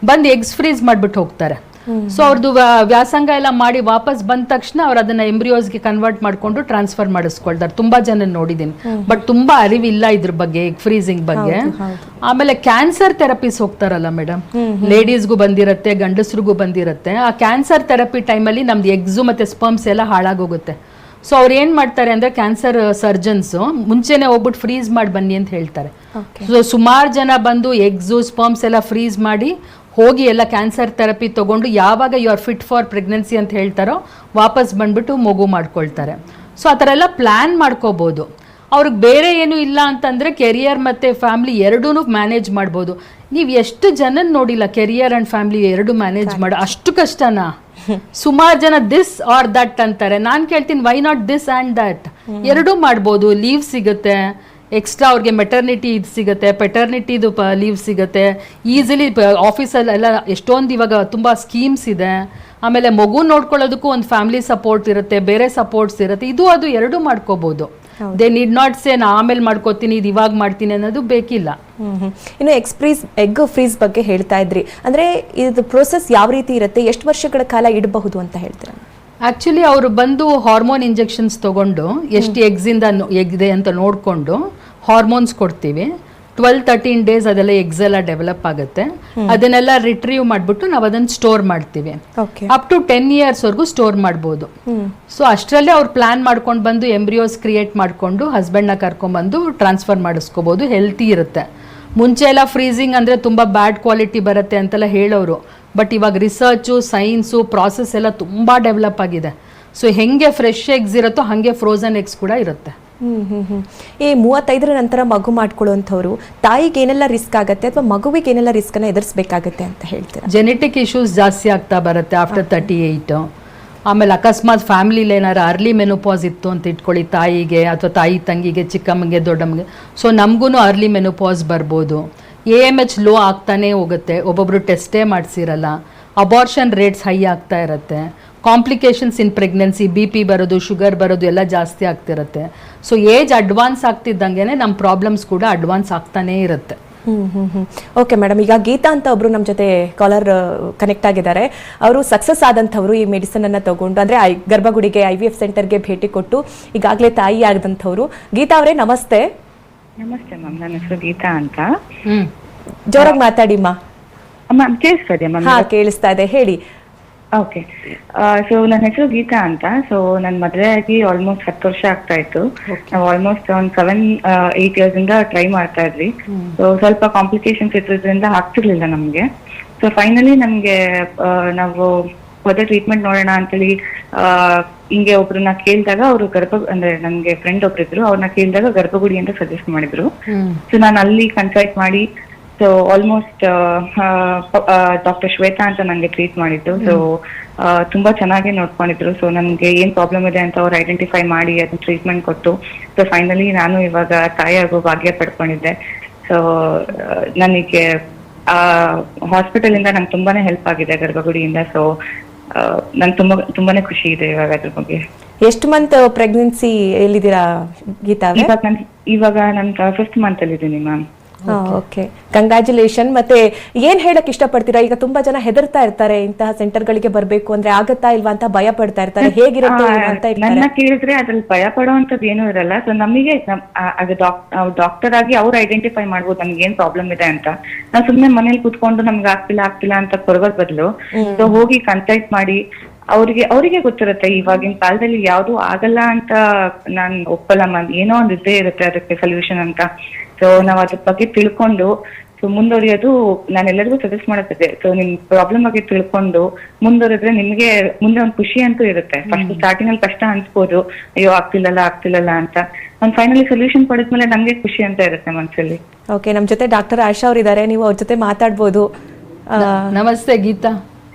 ಬಂದು ಎಗ್ಸ್ ಫ್ರೀಸ್ ಮಾಡಿಬಿಟ್ಟು ಹೋಗ್ತಾರೆ. ಸೊ ಅವ್ರದ್ದು ವ್ಯಾಸಂಗ ಎಲ್ಲ ಮಾಡಿ ವಾಪಸ್ ಬಂದ ತಕ್ಷಣ ಅವ್ರು ಅದನ್ನ ಎಂಬ್ರಿಯೋಸ್ಗೆ ಕನ್ವರ್ಟ್ ಮಾಡಿಕೊಂಡು ಟ್ರಾನ್ಸ್ಫರ್ ಮಾಡಿಸ್ಕೊಳ್ತಾರೆ. ತುಂಬಾ ಜನ ನೋಡಿದ್ದೀನಿ. ಬಟ್ ತುಂಬಾ ಅರಿವಿಲ್ಲ ಇದ್ರ ಬಗ್ಗೆ, ಎಗ್ ಫ್ರೀಸಿಂಗ್ ಬಗ್ಗೆ. ಆಮೇಲೆ ಕ್ಯಾನ್ಸರ್ ಥೆರಪೀಸ್ ಹೋಗ್ತಾರಲ್ಲ ಮೇಡಮ್, ಲೇಡೀಸ್ಗೂ ಬಂದಿರುತ್ತೆ, ಗಂಡಸ್ರಿಗೂ ಬಂದಿರುತ್ತೆ. ಆ ಕ್ಯಾನ್ಸರ್ ಥೆರಪಿ ಟೈಮಲ್ಲಿ ನಮ್ದು ಎಗ್ಸು ಮತ್ತೆ ಸ್ಪರ್ಮ್ಸ್ ಎಲ್ಲ ಹಾಳಾಗೋಗುತ್ತೆ. ಸೊ ಅವ್ರು ಏನು ಮಾಡ್ತಾರೆ ಅಂದರೆ ಕ್ಯಾನ್ಸರ್ ಸರ್ಜನ್ಸು ಮುಂಚೆನೇ ಹೋಗ್ಬಿಟ್ಟು ಫ್ರೀಸ್ ಮಾಡಿ ಬನ್ನಿ ಅಂತ ಹೇಳ್ತಾರೆ. ಸೊ ಸುಮಾರು ಜನ ಬಂದು ಎಗ್ಸು ಸ್ಪರ್ಮ್ಸ್ ಎಲ್ಲ ಫ್ರೀಸ್ ಮಾಡಿ ಹೋಗಿ ಎಲ್ಲ ಕ್ಯಾನ್ಸರ್ ಥೆರಪಿ ತೊಗೊಂಡು ಯಾವಾಗ you are fit for pregnancy ಅಂತ ಹೇಳ್ತಾರೋ ವಾಪಸ್ ಬಂದ್ಬಿಟ್ಟು ಮಗು ಮಾಡ್ಕೊಳ್ತಾರೆ. ಸೊ ಆ ಥರ ಎಲ್ಲ ಪ್ಲ್ಯಾನ್ ಮಾಡ್ಕೋಬೋದು. ಅವ್ರಿಗೆ ಬೇರೆ ಏನೂ ಇಲ್ಲ ಅಂತಂದರೆ ಕೆರಿಯರ್ ಮತ್ತು ಫ್ಯಾಮ್ಲಿ ಎರಡೂ ಮ್ಯಾನೇಜ್ ಮಾಡ್ಬೋದು. ನೀವು ಎಷ್ಟು ಜನ ನೋಡಿಲ್ಲ ಕೆರಿಯರ್ ಆ್ಯಂಡ್ ಫ್ಯಾಮ್ಲಿ ಎರಡು ಮ್ಯಾನೇಜ್ ಮಾಡೋ ಅಷ್ಟು ಕಷ್ಟನಾ? ಸುಮಾರು ಜನ ದಿಸ್ ಆರ್ ದಟ್ ಅಂತಾರೆ. ನಾನು ಕೇಳ್ತೀನಿ why not this and that? ಎರಡೂ ಮಾಡ್ಬೋದು. ಲೀವ್ ಸಿಗುತ್ತೆ, ಎಕ್ಸ್ಟ್ರಾ ಅವ್ರಿಗೆ ಮೆಟರ್ನಿಟಿ ಇದು ಸಿಗುತ್ತೆ, ಪೆಟರ್ನಿಟಿದು ಲೀವ್ ಸಿಗುತ್ತೆ ಈಸಿಲಿ. ಆಫೀಸಲ್ಲೆಲ್ಲ ಎಷ್ಟೊಂದು ಇವಾಗ ತುಂಬ ಸ್ಕೀಮ್ಸ್ ಇದೆ. ಆಮೇಲೆ ಮಗು ನೋಡ್ಕೊಳ್ಳೋದಕ್ಕೂ ಒಂದು ಫ್ಯಾಮಿಲಿ ಸಪೋರ್ಟ್ ಇರುತ್ತೆ, ಬೇರೆ ಸಪೋರ್ಟ್ಸ್ ಇರುತ್ತೆ. ಇದು ಅದು ಎರಡೂ ಮಾಡ್ಕೋಬೋದು. ದೇ ನೀಡ್ ನಾಟ್ ಸೇ ನಾ ಆಮೇಲೆ ಮಾಡ್ಕೋತೀನಿ, ಇದು ಇವಾಗ ಮಾಡ್ತೀನಿ ಅನ್ನೋದು ಬೇಕಿಲ್ಲ. ಇನ್ನು ಎಗ್ ಫ್ರೀಸ್ ಬಗ್ಗೆ ಹೇಳ್ತಾ ಇದ್ರಿ, ಅಂದರೆ ಇದು ಪ್ರೋಸೆಸ್ ಯಾವ ರೀತಿ ಇರುತ್ತೆ, ಎಷ್ಟು ವರ್ಷಗಳ ಕಾಲ ಇಡಬಹುದು ಅಂತ ಹೇಳ್ತೀರಾ? ಆ್ಯಕ್ಚುಲಿ ಅವರು ಬಂದು ಹಾರ್ಮೋನ್ ಇಂಜೆಕ್ಷನ್ಸ್ ತೊಗೊಂಡು ಎಷ್ಟು ಎಗ್ಸಿಂದ ಎಗಿದೆ ಅಂತ ನೋಡಿಕೊಂಡು ಹಾರ್ಮೋನ್ಸ್ ಕೊಡ್ತೀವಿ. 12-13 ಡೇಸ್ ಅದೆಲ್ಲ ಎಗ್ಸ್ ಎಲ್ಲ ಡೆವಲಪ್ ಆಗುತ್ತೆ. ಅದನ್ನೆಲ್ಲ ರಿಟ್ರೀವ್ ಮಾಡಿಬಿಟ್ಟು ನಾವು ಅದನ್ನು ಸ್ಟೋರ್ ಮಾಡ್ತೀವಿ. ಓಕೆ. ಅಪ್ ಟು 10 ಇಯರ್ಸ್ವರೆಗೂ ಸ್ಟೋರ್ ಮಾಡ್ಬೋದು. ಸೊ ಅಷ್ಟರಲ್ಲೇ ಅವ್ರು ಪ್ಲಾನ್ ಮಾಡ್ಕೊಂಡು ಬಂದು ಎಂಬ್ರಿಯೋಸ್ ಕ್ರಿಯೇಟ್ ಮಾಡಿಕೊಂಡು ಹಸ್ಬೆಂಡ್ನ ಕರ್ಕೊಂಡ್ಬಂದು ಟ್ರಾನ್ಸ್ಫರ್ ಮಾಡಿಸ್ಕೋಬೋದು. ಹೆಲ್ತಿ ಇರುತ್ತೆ. ಮುಂಚೆ ಎಲ್ಲ ಫ್ರೀಸಿಂಗ್ ಅಂದರೆ ತುಂಬ ಬ್ಯಾಡ್ ಕ್ವಾಲಿಟಿ ಬರುತ್ತೆ ಅಂತೆಲ್ಲ ಹೇಳೋರು. ಬಟ್ ಇವಾಗ ರಿಸರ್ಚು, ಸೈನ್ಸು, ಪ್ರಾಸೆಸ್ ಎಲ್ಲ ತುಂಬ ಡೆವಲಪ್ ಆಗಿದೆ. ಸೊ ಹೆಂಗೆ ಫ್ರೆಶ್ ಎಗ್ಸ್ ಇರುತ್ತೋ ಹಾಗೆ ಫ್ರೋಝನ್ ಎಗ್ಸ್ ಕೂಡ ಇರುತ್ತೆ. ಈ 35ರ ನಂತರ ಮಗು ಮಾಡ್ಕೊಳ್ಳುವಂಥವ್ರು ತಾಯಿಗೆ ಏನೆಲ್ಲ ರಿಸ್ಕ್ ಆಗುತ್ತೆ ಅಥವಾ ಮಗುವಿಗೆ ಏನೆಲ್ಲ ರಿಸ್ಕನ್ನು ಎದುರಿಸಬೇಕಾಗತ್ತೆ ಅಂತ ಹೇಳ್ತೀರಾ? ಜೆನೆಟಿಕ್ ಇಶ್ಯೂಸ್ ಜಾಸ್ತಿ ಆಗ್ತಾ ಬರುತ್ತೆ ಆಫ್ಟರ್ 38. ಆಮೇಲೆ ಅಕಸ್ಮಾತ್ ಫ್ಯಾಮಿಲಿಲಿ ಏನಾರು ಅರ್ಲಿ ಮೆನೋಪಾಸ್ ಇತ್ತು ಅಂತ ಇಟ್ಕೊಳ್ಳಿ, ತಾಯಿಗೆ ಅಥವಾ ತಾಯಿ ತಂಗಿಗೆ, ಚಿಕ್ಕಮ್ಮಗೆ, ದೊಡ್ಡಮ್ಮಗೆ. ಸೊ ನಮಗೂ ಅರ್ಲಿ ಮೆನೋಪಾಸ್ ಬರ್ಬೋದು. AMH ಲೋ ಆಗ್ತಾನೇ ಹೋಗುತ್ತೆ. ಒಬ್ಬೊಬ್ರು ಟೆಸ್ಟೇ ಮಾಡಿಸಿರಲ್ಲ. ಅಬಾರ್ಷನ್ ರೇಟ್ಸ್ ಹೈ ಆಗ್ತಾ ಇರುತ್ತೆ. ಕಾಂಪ್ಲಿಕೇಶನ್ಸ್ ಇನ್ ಪ್ರೆಗ್ನೆನ್ಸಿ, BP ಬರೋದು, ಶುಗರ್ ಬರೋದು ಎಲ್ಲ ಜಾಸ್ತಿ ಆಗ್ತಿರುತ್ತೆ. ಸೊ ಏಜ್ ಅಡ್ವಾನ್ಸ್ ಆಗ್ತಿದ್ದಂಗೆ ನಮ್ಮ ಪ್ರಾಬ್ಲಮ್ಸ್ ಕೂಡ ಅಡ್ವಾನ್ಸ್ ಆಗ್ತಾನೇ ಇರುತ್ತೆ. ಓಕೆ ಮೇಡಮ್, ಈಗ ಗೀತಾ ಅಂತ ಒಬ್ರು ನಮ್ಮ ಜೊತೆ ಕಾಲರ್ ಕನೆಕ್ಟ್ ಆಗಿದ್ದಾರೆ. ಅವರು ಸಕ್ಸಸ್ ಆದಂಥವ್ರು ಈ ಮೆಡಿಸನ್ ಅನ್ನ ತಗೊಂಡು, ಅಂದ್ರೆ ಗರ್ಭಗುಡಿಗೆ IVF ಸೆಂಟರ್ಗೆ ಭೇಟಿ ಕೊಟ್ಟು ಈಗಾಗಲೇ ತಾಯಿ ಆದಂಥವ್ರು. ಗೀತಾ ಅವರೇ ನಮಸ್ತೆ. ನಮಸ್ತೆ ಮ್ಯಾಮ್, ನನ್ನ ಹೆಸರು ಗೀತಾ ಅಂತ. ಜೋರಾಗಿ ಮಾತಾಡಿ ಮಾ. ಮ್ಯಾಮ್ ಕೇಳಿಸ್ತಾ ಮ್ಯಾಮ್? ಹಾ, ಕೇಳಿಸ್ತಾ ಇದೆ, ಹೇಳಿ. ಓಕೆ. ಸೊ ನನ್ನ ಹೆಸರು ಗೀತಾ ಅಂತ. ಸೊ ನನ್ನ ಮದುವೆ ಆಗಿ ಆಲ್ಮೋಸ್ಟ್ 10 ವರ್ಷ ಆಗ್ತಾ ಇತ್ತು. ನಾವು ಆಲ್ಮೋಸ್ಟ್ ಒಂದು 7-8 ಇಯರ್ಸ್ ಇಂದ ಟ್ರೈ ಮಾಡ್ತಾ ಇದ್ವಿ. ಸೊ ಸ್ವಲ್ಪ ಕಾಂಪ್ಲಿಕೇಶನ್ಸ್ ಇದ್ರಿಂದ ಆಗ್ತಿರ್ಲಿಲ್ಲ ನಮ್ಗೆ. ಸೊ ಫೈನಲಿ ನಮ್ಗೆ ನಾವು ಹೋದ ಟ್ರೀಟ್ಮೆಂಟ್ ನೋಡೋಣ ಅಂತೇಳಿ ಹಿಂಗೆ ಒಬ್ರನ್ನ ಕೇಳಿದಾಗ ಅವರು ಅಂದ್ರೆ ನನ್ಗೆ ಫ್ರೆಂಡ್ ಒಬ್ರಿದ್ರು, ಅವ್ರನ್ನ ಕೇಳಿದಾಗ ಗರ್ಭಗುಡಿ ಅಂತ ಸಜೆಸ್ಟ್ ಮಾಡಿದ್ರು. ಸೊ ನಾನು ಅಲ್ಲಿ ಕನ್ಸಲ್ಟ್ ಮಾಡಿ, ಸೊ ಆಲ್ಮೋಸ್ಟ್ ಡಾಕ್ಟರ್ ಶ್ವೇತಾ ಅಂತ ನಂಗೆ ಟ್ರೀಟ್ ಮಾಡಿದ್ದು. ಸೊ ತುಂಬಾ ಚೆನ್ನಾಗಿ ನೋಡ್ಕೊಂಡಿದ್ರು. ಸೊ ನನ್ಗೆ ಏನ್ ಪ್ರಾಬ್ಲಮ್ ಇದೆ ಅಂತ ಅವ್ರು ಐಡೆಂಟಿಫೈ ಮಾಡಿ ಅದನ್ನ ಟ್ರೀಟ್ಮೆಂಟ್ ಕೊಟ್ಟು, ಸೊ ಫೈನಲಿ ನಾನು ಇವಾಗ ತಾಯಿ ಆಗೋ ಭಾಗ್ಯ ಪಡ್ಕೊಂಡಿದ್ದೆ. ಸೊ ನನಗೆ ಹಾಸ್ಪಿಟಲ್ ಇಂದ ನಂಗೆ ತುಂಬಾನೇ ಹೆಲ್ಪ್ ಆಗಿದೆ ಗರ್ಭಗುಡಿಯಿಂದ. ಸೊ ನನ್ಗೆ ತುಂಬಾನೇ ಖುಷಿ ಇದೆ ಇವಾಗ ಅದ್ರ ಬಗ್ಗೆ. ಎಷ್ಟು ಮಂತ್ ಪ್ರೆಗ್ನೆನ್ಸಿ ಎಲ್ಲಿದ್ದೀರಾ ಗೀತಾ? ಇವಾಗ ನಾನು 5th ಮಂತ್ ಅಲ್ಲಿ ಇದ್ದೀನಿ ಮ್ಯಾಮ್. Okay, congratulation. ಮತ್ತೆ ಏನ್ ಹೇಳಕ್ ಇಷ್ಟಪಡ್ತೀರಾ? ಈಗ ತುಂಬಾ ಜನ ಹೆದರ್ತಾ ಇರ್ತಾರೆ, ಇಂತಹ ಸೆಂಟರ್ಗಳಿಗೆ ಬರ್ಬೇಕು ಅಂದ್ರೆ ಆಗತ್ತಾ ಇಲ್ವಾ ಅಂತ ಭಯ ಪಡ್ತಾ ಇರ್ತಾರೆ. ಹೇಗಿರುತ್ತೆ ಅಂತ ನನ್ನ ಕೇಳಿದ್ರೆ ಅದ್ರಲ್ಲಿ ಭಯ ಪಡುವಂತದ್ದು ಏನೂ ಇರಲ್ಲ. ಸೊ ನಮಗೆ ಡಾಕ್ಟರ್ ಆಗಿ ಅವ್ರು ಐಡೆಂಟಿಫೈ ಮಾಡ್ಬೋದು ನಮ್ಗೆ ಏನ್ ಪ್ರಾಬ್ಲಮ್ ಇದೆ ಅಂತ. ನಾವು ಸುಮ್ನೆ ಮನೇಲಿ ಕುತ್ಕೊಂಡು ನಮ್ಗೆ ಆಗ್ತಿಲ್ಲ ಅಂತ ಕೊರಗೋದ್ ಬದಲು ಸೊ ಹೋಗಿ ಕನ್ಸಲ್ಟ್ ಮಾಡಿ ಅವರಿಗೆ ಗೊತ್ತಿರುತ್ತೆ ಇವಾಗಿನ ಕಾಲದಲ್ಲಿ ಯಾವ್ದು ಆಗಲ್ಲ ಅಂತ. ನಾನ್ ಒಪ್ಪಲ್ಲ ಮ್ಯಾಮ್, ಏನೋ ಒಂದು ಇದ್ದೇ ಇರುತ್ತೆ ಅದಕ್ಕೆ ಸೊಲ್ಯೂಷನ್ ಅಂತ. ಸೊ ನಾವ್ ಅದ್ರ ಬಗ್ಗೆ ತಿಳ್ಕೊಂಡು ಸೊ ಮುಂದುವರಿಯೋದು ನಾನು ಎಲ್ಲರಿಗೂ ಸಜೆಸ್ಟ್ ಮಾಡುತ್ತಿದ್ದೆ. ಸೊ ನಿಮ್ ಪ್ರಾಬ್ಲಮ್ ಬಗ್ಗೆ ತಿಳ್ಕೊಂಡು ಮುಂದುವರಿದ್ರೆ ನಿಮ್ಗೆ ಮುಂದೆ ಒಂದು ಖುಷಿ ಅಂತೂ ಇರುತ್ತೆ. ಫಸ್ಟ್ ಸ್ಟಾರ್ಟಿಂಗ್ ಅಲ್ಲಿ ಕಷ್ಟ ಅನ್ಸ್ಬೋದು, ಅಯ್ಯೋ ಆಗ್ತಿಲ್ಲಲ್ಲ ಅಂತ. ಒಂದ್ ಫೈನಲಿ ಸೊಲ್ಯೂಷನ್ ಪಡೆದ್ಮೇಲೆ ನಮ್ಗೆ ಖುಷಿ ಅಂತ ಇರುತ್ತೆ ಮನ್ಸಲ್ಲಿ. ಓಕೆ, ನಮ್ ಜೊತೆ ಡಾಕ್ಟರ್ ಆಶಾ ಅವ್ರು ಇದ್ದಾರೆ, ನೀವು ಅವ್ರ ಜೊತೆ ಮಾತಾಡ್ಬೋದು. ನಮಸ್ತೆ ಗೀತಾ.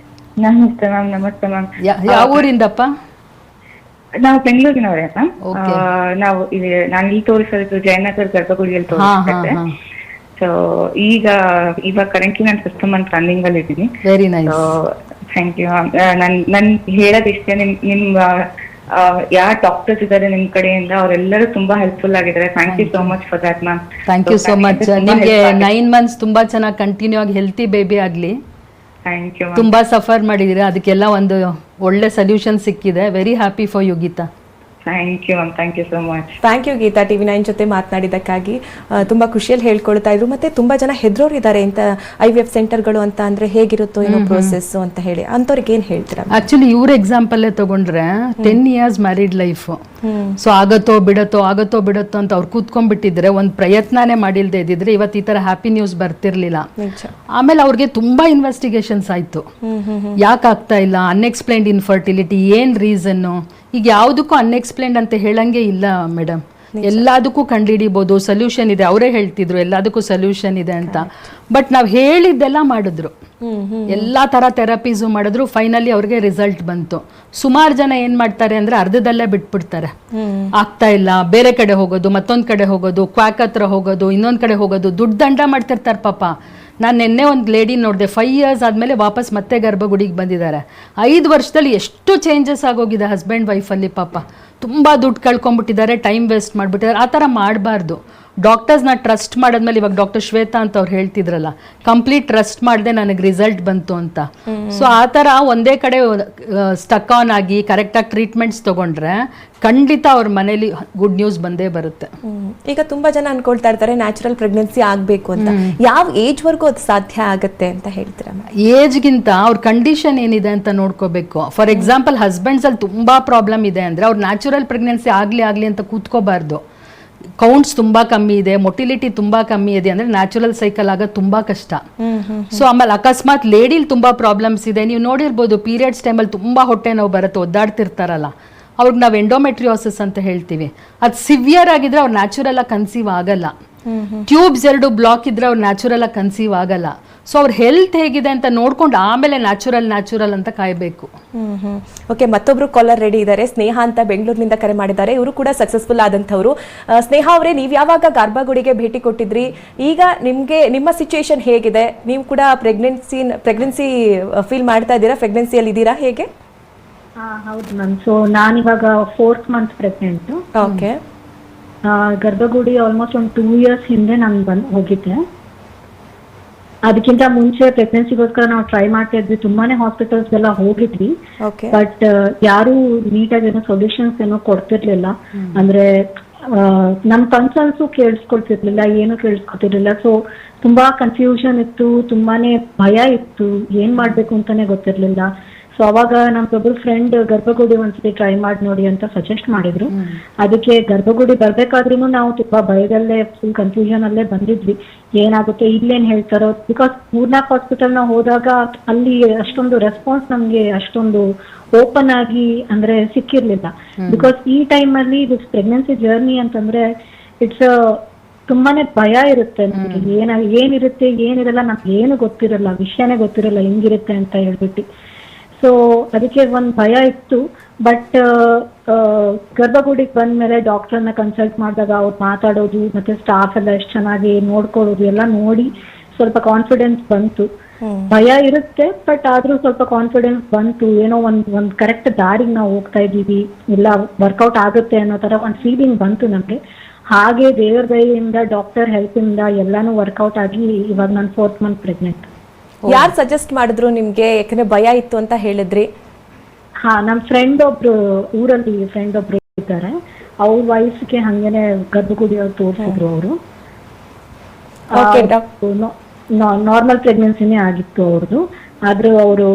ನಮಸ್ತೆ ಮ್ಯಾಮ್. ನಮಸ್ತೆ ಮ್ಯಾಮ್. ಯಾವ ಊರಿಂದಪ್ಪ? ನಾವು ಬೆಂಗಳೂರಿನವರೇ ಮ್ಯಾಮ್. ನಾವು ನಾನು ಇಲ್ಲಿ ತೋರಿಸೋದು ಜಯನಗರ್ ಗರ್ಭಗುಡಿಯಲ್ಲಿ ತೋರಿಸ್ತಾ. ಸೊ ಇವಾಗ ಕರೆಂಟ್ಲಿ ನಾನು 5th ಮಂತ್ ರನ್ನಿಂಗ್ ಅಲ್ಲಿ ಇದ್ದೀನಿ. Very nice. Thank you ma'am. ನನ್ ಹೇಳೋದಿಷ್ಟೇ, ನಿಮ್ ಯಾರು ಡಾಕ್ಟರ್ಸ್ ಇದ್ದಾರೆ ನಿಮ್ ಕಡೆಯಿಂದ ಅವರೆಲ್ಲರೂ ತುಂಬಾ ಹೆಲ್ಪ್ಫುಲ್ ಆಗಿದ್ದಾರೆ. Thank you so much for that ma'am. Thank you so much. ನಿಮ್ಗೆ 9 ಮಂತ್ಸ್ ತುಂಬಾ ಚೆನ್ನಾಗಿ ಕಂಟಿನ್ಯೂ ಆಗಿ ಹೆಲ್ತಿ ಬೇಬಿ ಆಗ್ಲಿ. Thank you. ತುಂಬಾ ಸಫರ್ ಮಾಡಿದೀರಾ, ಅದಕ್ಕೆಲ್ಲ ಒಂದು ಒಳ್ಳೆ ಸೊಲ್ಯೂಷನ್ ಸಿಕ್ಕಿದೆ. Very happy for you Geeta. Thank you ma'am. Thank you so much. Thank you Geeta, TV9 ಜೊತೆ ಮಾತನಾಡಿದ್ದಕ್ಕಾಗಿ. ತುಂಬಾ ಖುಷಿಯಲ್ಲಿ ಹೇಳ್ಕೊಳ್ತಾ ಇದ್ರು. ಮತ್ತೆ ತುಂಬಾ ಜನ ಹೆದರೋರು ಇದ್ದಾರೆ ಇಂಥ IVF ಸೆಂಟರ್ಗಳು ಅಂತ ಅಂದ್ರೆ ಹೇಗಿರುತ್ತೋ ಏನೋ ಪ್ರೋಸೆಸ್ ಅಂತ ಹೇಳಿ. ಅಂಥವ್ರಿಗೆ ಏನ್ ಹೇಳ್ತೀರಾ? ಆಕ್ಚುಲಿ ಇವ್ರ ಎಕ್ಸಾಂಪಲ್ ತಗೊಂಡ್ರೆ 10 ಇಯರ್ಸ್ ಮ್ಯಾರಿಡ್ ಲೈಫ್. ಸೊ ಆಗತ್ತೋ ಬಿಡತ್ತೋ ಅಂತ ಅವ್ರು ಕೂತ್ಕೊಂಡ್ಬಿಟ್ಟಿದ್ರೆ, ಒಂದ್ ಪ್ರಯತ್ನನೇ ಮಾಡಿಲ್ದೇ ಇದ್ದಿದ್ರೆ ಇವತ್ತು ಈ ತರ ಹ್ಯಾಪಿ ನ್ಯೂಸ್ ಬರ್ತಿರ್ಲಿಲ್ಲ. ಆಮೇಲೆ ಅವ್ರಿಗೆ ತುಂಬಾ ಇನ್ವೆಸ್ಟಿಗೇಷನ್ಸ್ ಆಯ್ತು. ಯಾಕೆ ಆಗ್ತಾ ಇಲ್ಲ, ಅನ್ಎಕ್ಸ್ಪ್ಲೈನ್ಡ್ ಇನ್ಫರ್ಟಿಲಿಟಿ, ಏನ್ ರೀಸನ್ನು. ಈಗ ಯಾವುದಕ್ಕೂ ಅನ್ಎಕ್ಸ್ಪ್ಲೈನ್ಡ್ ಅಂತ ಹೇಳಂಗೆ ಇಲ್ಲ ಮೇಡಮ್. ಎಲ್ಲದಕ್ಕೂ ಕಂಡುಹಿಡಿಬಹುದು, ಸೊಲ್ಯೂಷನ್ ಇದೆ. ಅವರೇ ಹೇಳ್ತಿದ್ರು ಎಲ್ಲದಕ್ಕೂ ಸೊಲ್ಯೂಷನ್ ಇದೆ ಅಂತ. ಬಟ್ ನಾವ್ ಹೇಳಿದ್ದೆಲ್ಲ ಮಾಡಿದ್ರು, ಎಲ್ಲಾ ತರ ಥೆರಪೀಸು ಮಾಡಿದ್ರು. ಫೈನಲಿ ಅವ್ರಿಗೆ ರಿಸಲ್ಟ್ ಬಂತು. ಸುಮಾರು ಜನ ಏನ್ ಮಾಡ್ತಾರೆ ಅಂದ್ರೆ ಅರ್ಧದಲ್ಲೇ ಬಿಟ್ಬಿಡ್ತಾರೆ. ಆಗ್ತಾ ಇಲ್ಲ, ಬೇರೆ ಕಡೆ ಹೋಗೋದು, ಮತ್ತೊಂದ್ ಕಡೆ ಹೋಗೋದು, ಕ್ವಾಕ್ ಹತ್ರ ಹೋಗೋದು, ಇನ್ನೊಂದ್ ಕಡೆ ಹೋಗೋದು, ದುಡ್ಡು ದಂಡ ಮಾಡ್ತಿರ್ತಾರೆ ಪಾಪ. ನಾನು ನಿನ್ನೆ ಒಂದು ಲೇಡಿ ನೋಡಿದೆ, 5 ಇಯರ್ಸ್ ಆದಮೇಲೆ ವಾಪಸ್ ಮತ್ತೆ ಗರ್ಭಗುಡಿಗೆ ಬಂದಿದ್ದಾರೆ. 5 ವರ್ಷದಲ್ಲಿ ಎಷ್ಟು ಚೇಂಜಸ್ ಆಗೋಗಿದೆ ಹಸ್ಬೆಂಡ್ ವೈಫಲ್ಲಿ. ಪಾಪ ತುಂಬ ದುಡ್ಡು ಕಳ್ಕೊಂಡ್ಬಿಟ್ಟಿದ್ದಾರೆ, ಟೈಮ್ ವೇಸ್ಟ್ ಮಾಡಿಬಿಟ್ಟಿದ್ದಾರೆ. ಆ ಥರ ಮಾಡಬಾರ್ದು. ಡಾಕ್ಟರ್ಸ್ನ ಟ್ರಸ್ಟ್ ಮಾಡಿದ್ಮೇಲೆ ಇವಾಗ ಡಾಕ್ಟರ್ ಶ್ವೇತಾ ಅಂತ ಅವ್ರು ಹೇಳ್ತಿದ್ರಲ್ಲ, ಕಂಪ್ಲೀಟ್ ಟ್ರಸ್ಟ್ ಮಾಡಿದೆ ನನಗೆ ರಿಸಲ್ಟ್ ಬಂತು ಅಂತ. ಸೊ ಆ ಥರ ಒಂದೇ ಕಡೆ ಸ್ಟಕ್ ಆನ್ ಆಗಿ ಕರೆಕ್ಟಾಗಿ ಟ್ರೀಟ್ಮೆಂಟ್ಸ್ ತೊಗೊಂಡ್ರೆ ಖಂಡಿತ ಅವ್ರ ಮನೇಲಿ ಗುಡ್ ನ್ಯೂಸ್ ಬಂದೇ ಬರುತ್ತೆ. ಈಗ ತುಂಬಾ ಜನ ಅನ್ಕೊಳ್ತಾ ಇರ್ತಾರೆ ನ್ಯಾಚುರಲ್ ಪ್ರೆಗ್ನೆನ್ಸಿ ಆಗಬೇಕು ಅಂತ. ಯಾವ ಏಜ್ ವರ್ಗೂ ಅದು ಸಾಧ್ಯ ಆಗುತ್ತೆ ಅಂತ ಹೇಳ್ತೀರಾ? ಏಜ್ಗಿಂತ ಅವ್ರ ಕಂಡೀಷನ್ ಏನಿದೆ ಅಂತ ನೋಡ್ಕೋಬೇಕು. ಫಾರ್ ಎಕ್ಸಾಂಪಲ್ ಹಸ್ಬೆಂಡ್ಸ್ ಅಲ್ಲಿ ತುಂಬಾ ಪ್ರಾಬ್ಲಮ್ ಇದೆ ಅಂದ್ರೆ ಅವ್ರು ನ್ಯಾಚುರಲ್ ಪ್ರೆಗ್ನೆನ್ಸಿ ಆಗ್ಲಿ ಅಂತ ಕೂತ್ಕೋಬಾರ್ದು. ಕೌಂಟ್ಸ್ ತುಂಬಾ ಕಮ್ಮಿ ಇದೆ, ಮೊಟಿಲಿಟಿ ತುಂಬಾ ಕಮ್ಮಿ ಇದೆ ಅಂದ್ರೆ ನ್ಯಾಚುರಲ್ ಸೈಕಲ್ ಆಗೋದು ತುಂಬಾ ಕಷ್ಟ. ಸೊ ಆಮೇಲೆ ಅಕಸ್ಮಾತ್ ಲೇಡಿಲಿ ತುಂಬಾ ಪ್ರಾಬ್ಲಮ್ಸ್ ಇದೆ, ನೀವು ನೋಡಿರ್ಬೋದು ಪೀರಿಯಡ್ಸ್ ಟೈಮಲ್ಲಿ ತುಂಬಾ ಹೊಟ್ಟೆ ನೋವು ಬರುತ್ತೆ, ಒದ್ದಾಡ್ತಿರ್ತಾರಲ್ಲ, ಅವ್ರಿಗೆ ನಾವು ಎಂಡೋಮೆಟ್ರಿಯೋಸಿಸ್ ಅಂತ ಹೇಳ್ತೀವಿ. ಅದು ಸಿವಿಯರ್ ಆಗಿದ್ರೆ ಅವ್ರು ನ್ಯಾಚುರಲ್ ಆಗಿ ಕನ್ಸೀವ್ ಆಗಲ್ಲ. ಟ್ಯೂಬ್ಸ್ 2 ಬ್ಲಾಕ್ ಇದ್ರೆ ಅವ್ರು ನ್ಯಾಚುರಲ್ ಆಗಿ ಕನ್ಸೀವ್ ಆಗಲ್ಲ. ಸೊ ಅವ್ರ ಹೆಲ್ತ್ ಹೇಗಿದೆ ಅಂತ ನೋಡ್ಕೊಂಡು ಆಮೇಲೆ ನ್ಯಾಚುರಲ್ ಅಂತ ಕಾಯಬೇಕು. ಓಕೆ, ಮತ್ತೊಬ್ರು ಕಾಲರ್ ರೆಡಿ ಇದ್ದಾರೆ. ಸ್ನೇಹ ಅಂತ ಬೆಂಗಳೂರಿನಿಂದ ಕರೆ ಮಾಡಿದ್ದಾರೆ. ಇವರು ಕೂಡ ಸಕ್ಸಸ್ಫುಲ್ ಆದಂಥವ್ರು. ಸ್ನೇಹ ಅವರೇ, ನೀವು ಯಾವಾಗ ಗರ್ಭಗುಡಿಗೆ ಭೇಟಿ ಕೊಟ್ಟಿದ್ರಿ? ಈಗ ನಿಮ್ಮ ಸಿಚುಯೇಷನ್ ಹೇಗಿದೆ? ನೀವು ಕೂಡ ಪ್ರೆಗ್ನೆನ್ಸಿ ಫೀಲ್ ಮಾಡ್ತಾ ಇದ್ದೀರಾ? ಪ್ರೆಗ್ನೆನ್ಸಿಯಲ್ಲಿ ಇದ್ದೀರಾ? ಹೇಗೆ? ಹೌದು ಮ್ಯಾಮ್. ಸೊ ನಾನಿವಾಗ 4th ಮಂತ್ ಪ್ರೆಗ್ನೆಂಟ್. ಓಕೆ. ಗರ್ಭಗುಡಿ ಆಲ್ಮೋಸ್ಟ್ ಒಂದು 2 years ಹಿಂದೆ ನಾನು ಹೋಗಿದ್ದೆ. ಅದಕ್ಕಿಂತ ಮುಂಚೆ ಪ್ರೆಗ್ನೆನ್ಸಿಗೋಸ್ಕರ ನಾವು ಟ್ರೈ ಮಾಡ್ತಾ ಇದ್ವಿ, ತುಂಬಾನೇ ಹಾಸ್ಪಿಟಲ್ಸ್ ಎಲ್ಲ ಹೋಗಿದ್ವಿ. ಬಟ್ ಯಾರು ನೀಟಾಗಿ ಏನೋ ಸೊಲ್ಯೂಷನ್ಸ್ ಏನೋ ಕೊಡ್ತಿರ್ಲಿಲ್ಲ. ಅಂದ್ರೆ ನಮ್ ಕನ್ಸರ್ನ್ಸು ಕೇಳಿಸ್ಕೊಳ್ತಿರ್ಲಿಲ್ಲ, ಏನು ಕೇಳಿಸ್ಕೊತಿರ್ಲಿಲ್ಲ. ಸೊ ತುಂಬಾ ಕನ್ಫ್ಯೂಷನ್ ಇತ್ತು, ತುಂಬಾನೇ ಭಯ ಇತ್ತು, ಏನ್ ಮಾಡ್ಬೇಕು ಅಂತಾನೆ ಗೊತ್ತಿರ್ಲಿಲ್ಲ. ಸೊ ಅವಾಗ ನಮ್ದೊಬ್ರು ಫ್ರೆಂಡ್ ಗರ್ಭಗುಡಿ ಒಂದ್ಸತಿ ಟ್ರೈ ಮಾಡಿ ನೋಡಿ ಅಂತ ಸಜೆಸ್ಟ್ ಮಾಡಿದ್ರು. ಅದಕ್ಕೆ ಗರ್ಭಗುಡಿ ಬರ್ಬೇಕಾದ್ರೂ ನಾವು ತುಂಬಾ ಭಯದಲ್ಲೇ, ಫುಲ್ ಕನ್ಫ್ಯೂಷನ್ ಅಲ್ಲೇ ಬಂದಿದ್ವಿ. ಏನಾಗುತ್ತೆ, ಇಲ್ಲೇನ್ ಹೇಳ್ತಾರೋ, ಬಿಕಾಸ್ ಪೂರ್ಣಾಕ್ ಹಾಸ್ಪಿಟಲ್ ನ ಹೋದಾಗ ಅಲ್ಲಿ ಅಷ್ಟೊಂದು ರೆಸ್ಪಾನ್ಸ್ ನಮ್ಗೆ ಅಷ್ಟೊಂದು ಓಪನ್ ಆಗಿ ಅಂದ್ರೆ ಸಿಕ್ಕಿರ್ಲಿಲ್ಲ. ಬಿಕಾಸ್ ಈ ಟೈಮ್ ಅಲ್ಲಿ ದಿಸ್ ಪ್ರೆಗ್ನೆನ್ಸಿ ಜರ್ನಿ ಅಂತಂದ್ರೆ ಇಟ್ಸ್ ತುಂಬಾನೇ ಭಯ ಇರುತ್ತೆ. ಏನಿರುತ್ತೆ ಏನಿರಲ್ಲ ನಮ್ಗೆ ಏನು ಗೊತ್ತಿರಲ್ಲ, ವಿಷಯನೇ ಗೊತ್ತಿರಲ್ಲ ಹೆಂಗಿರುತ್ತೆ ಅಂತ ಹೇಳ್ಬಿಟ್ಟು. ಸೊ ಅದಕ್ಕೆ ಒಂದ್ ಭಯ ಇತ್ತು. ಬಟ್ ಗರ್ಭಗುಡಿಗೆ ಬಂದ್ಮೇಲೆ ಡಾಕ್ಟರ್ನ ಕನ್ಸಲ್ಟ್ ಮಾಡಿದಾಗ ಅವ್ರು ಮಾತಾಡೋದು ಮತ್ತೆ ಸ್ಟಾಫ್ ಎಲ್ಲ ಎಷ್ಟು ಚೆನ್ನಾಗಿ ನೋಡ್ಕೊಳ್ಳೋದು ಎಲ್ಲ ನೋಡಿ ಸ್ವಲ್ಪ ಕಾನ್ಫಿಡೆನ್ಸ್ ಬಂತು. ಭಯ ಇರುತ್ತೆ, ಬಟ್ ಆದ್ರೂ ಸ್ವಲ್ಪ ಕಾನ್ಫಿಡೆನ್ಸ್ ಬಂತು. ಏನೋ ಒಂದ್ ಕರೆಕ್ಟ್ ದಾರಿಗೆ ನಾವು ಹೋಗ್ತಾ ಇದೀವಿ, ಎಲ್ಲ ವರ್ಕೌಟ್ ಆಗುತ್ತೆ ಅನ್ನೋ ತರ ಒಂದ್ ಫೀಲಿಂಗ್ ಬಂತು ನಮ್ಗೆ. ಹಾಗೆ ದೇವರ ದಯೆಯಿಂದ, ಡಾಕ್ಟರ್ ಹೆಲ್ಪ್ ಇಂದ ಎಲ್ಲಾನು ವರ್ಕೌಟ್ ಆಗಿ ಇವಾಗ ನಾನು 4th ಮಂತ್ ಪ್ರೆಗ್ನೆಂಟ್. ಯಾರು ಸಜೆಸ್ಟ್ ಮಾಡಿದ್ರು ನಿಮ್ಗೆ? ಯಾಕಂದ್ರೆ ಭಯ ಇತ್ತು ಅಂತ ಹೇಳಿದ್ರಿ. ನಮ್ ಫ್ರೆಂಡ್ ಒಬ್ರು ಊರಲ್ಲಿ ಫ್ರೆಂಡ್ ಒಬ್ರು ಇದ್ದಾರೆ, ಅವ್ರ ವಯಸ್ಸಿಗೆ ಹಂಗೇನೆ ಗರ್ಭಗುಡಿ ಅವ್ರು ತೋರಿಸಿದ್ರು. ಅವರು ನಾರ್ಮಲ್ ಪ್ರೆಗ್ನೆನ್ಸಿನೇ ಆಗಿತ್ತು ಅವ್ರದ್ದು. ಆದ್ರೂ ಅವರು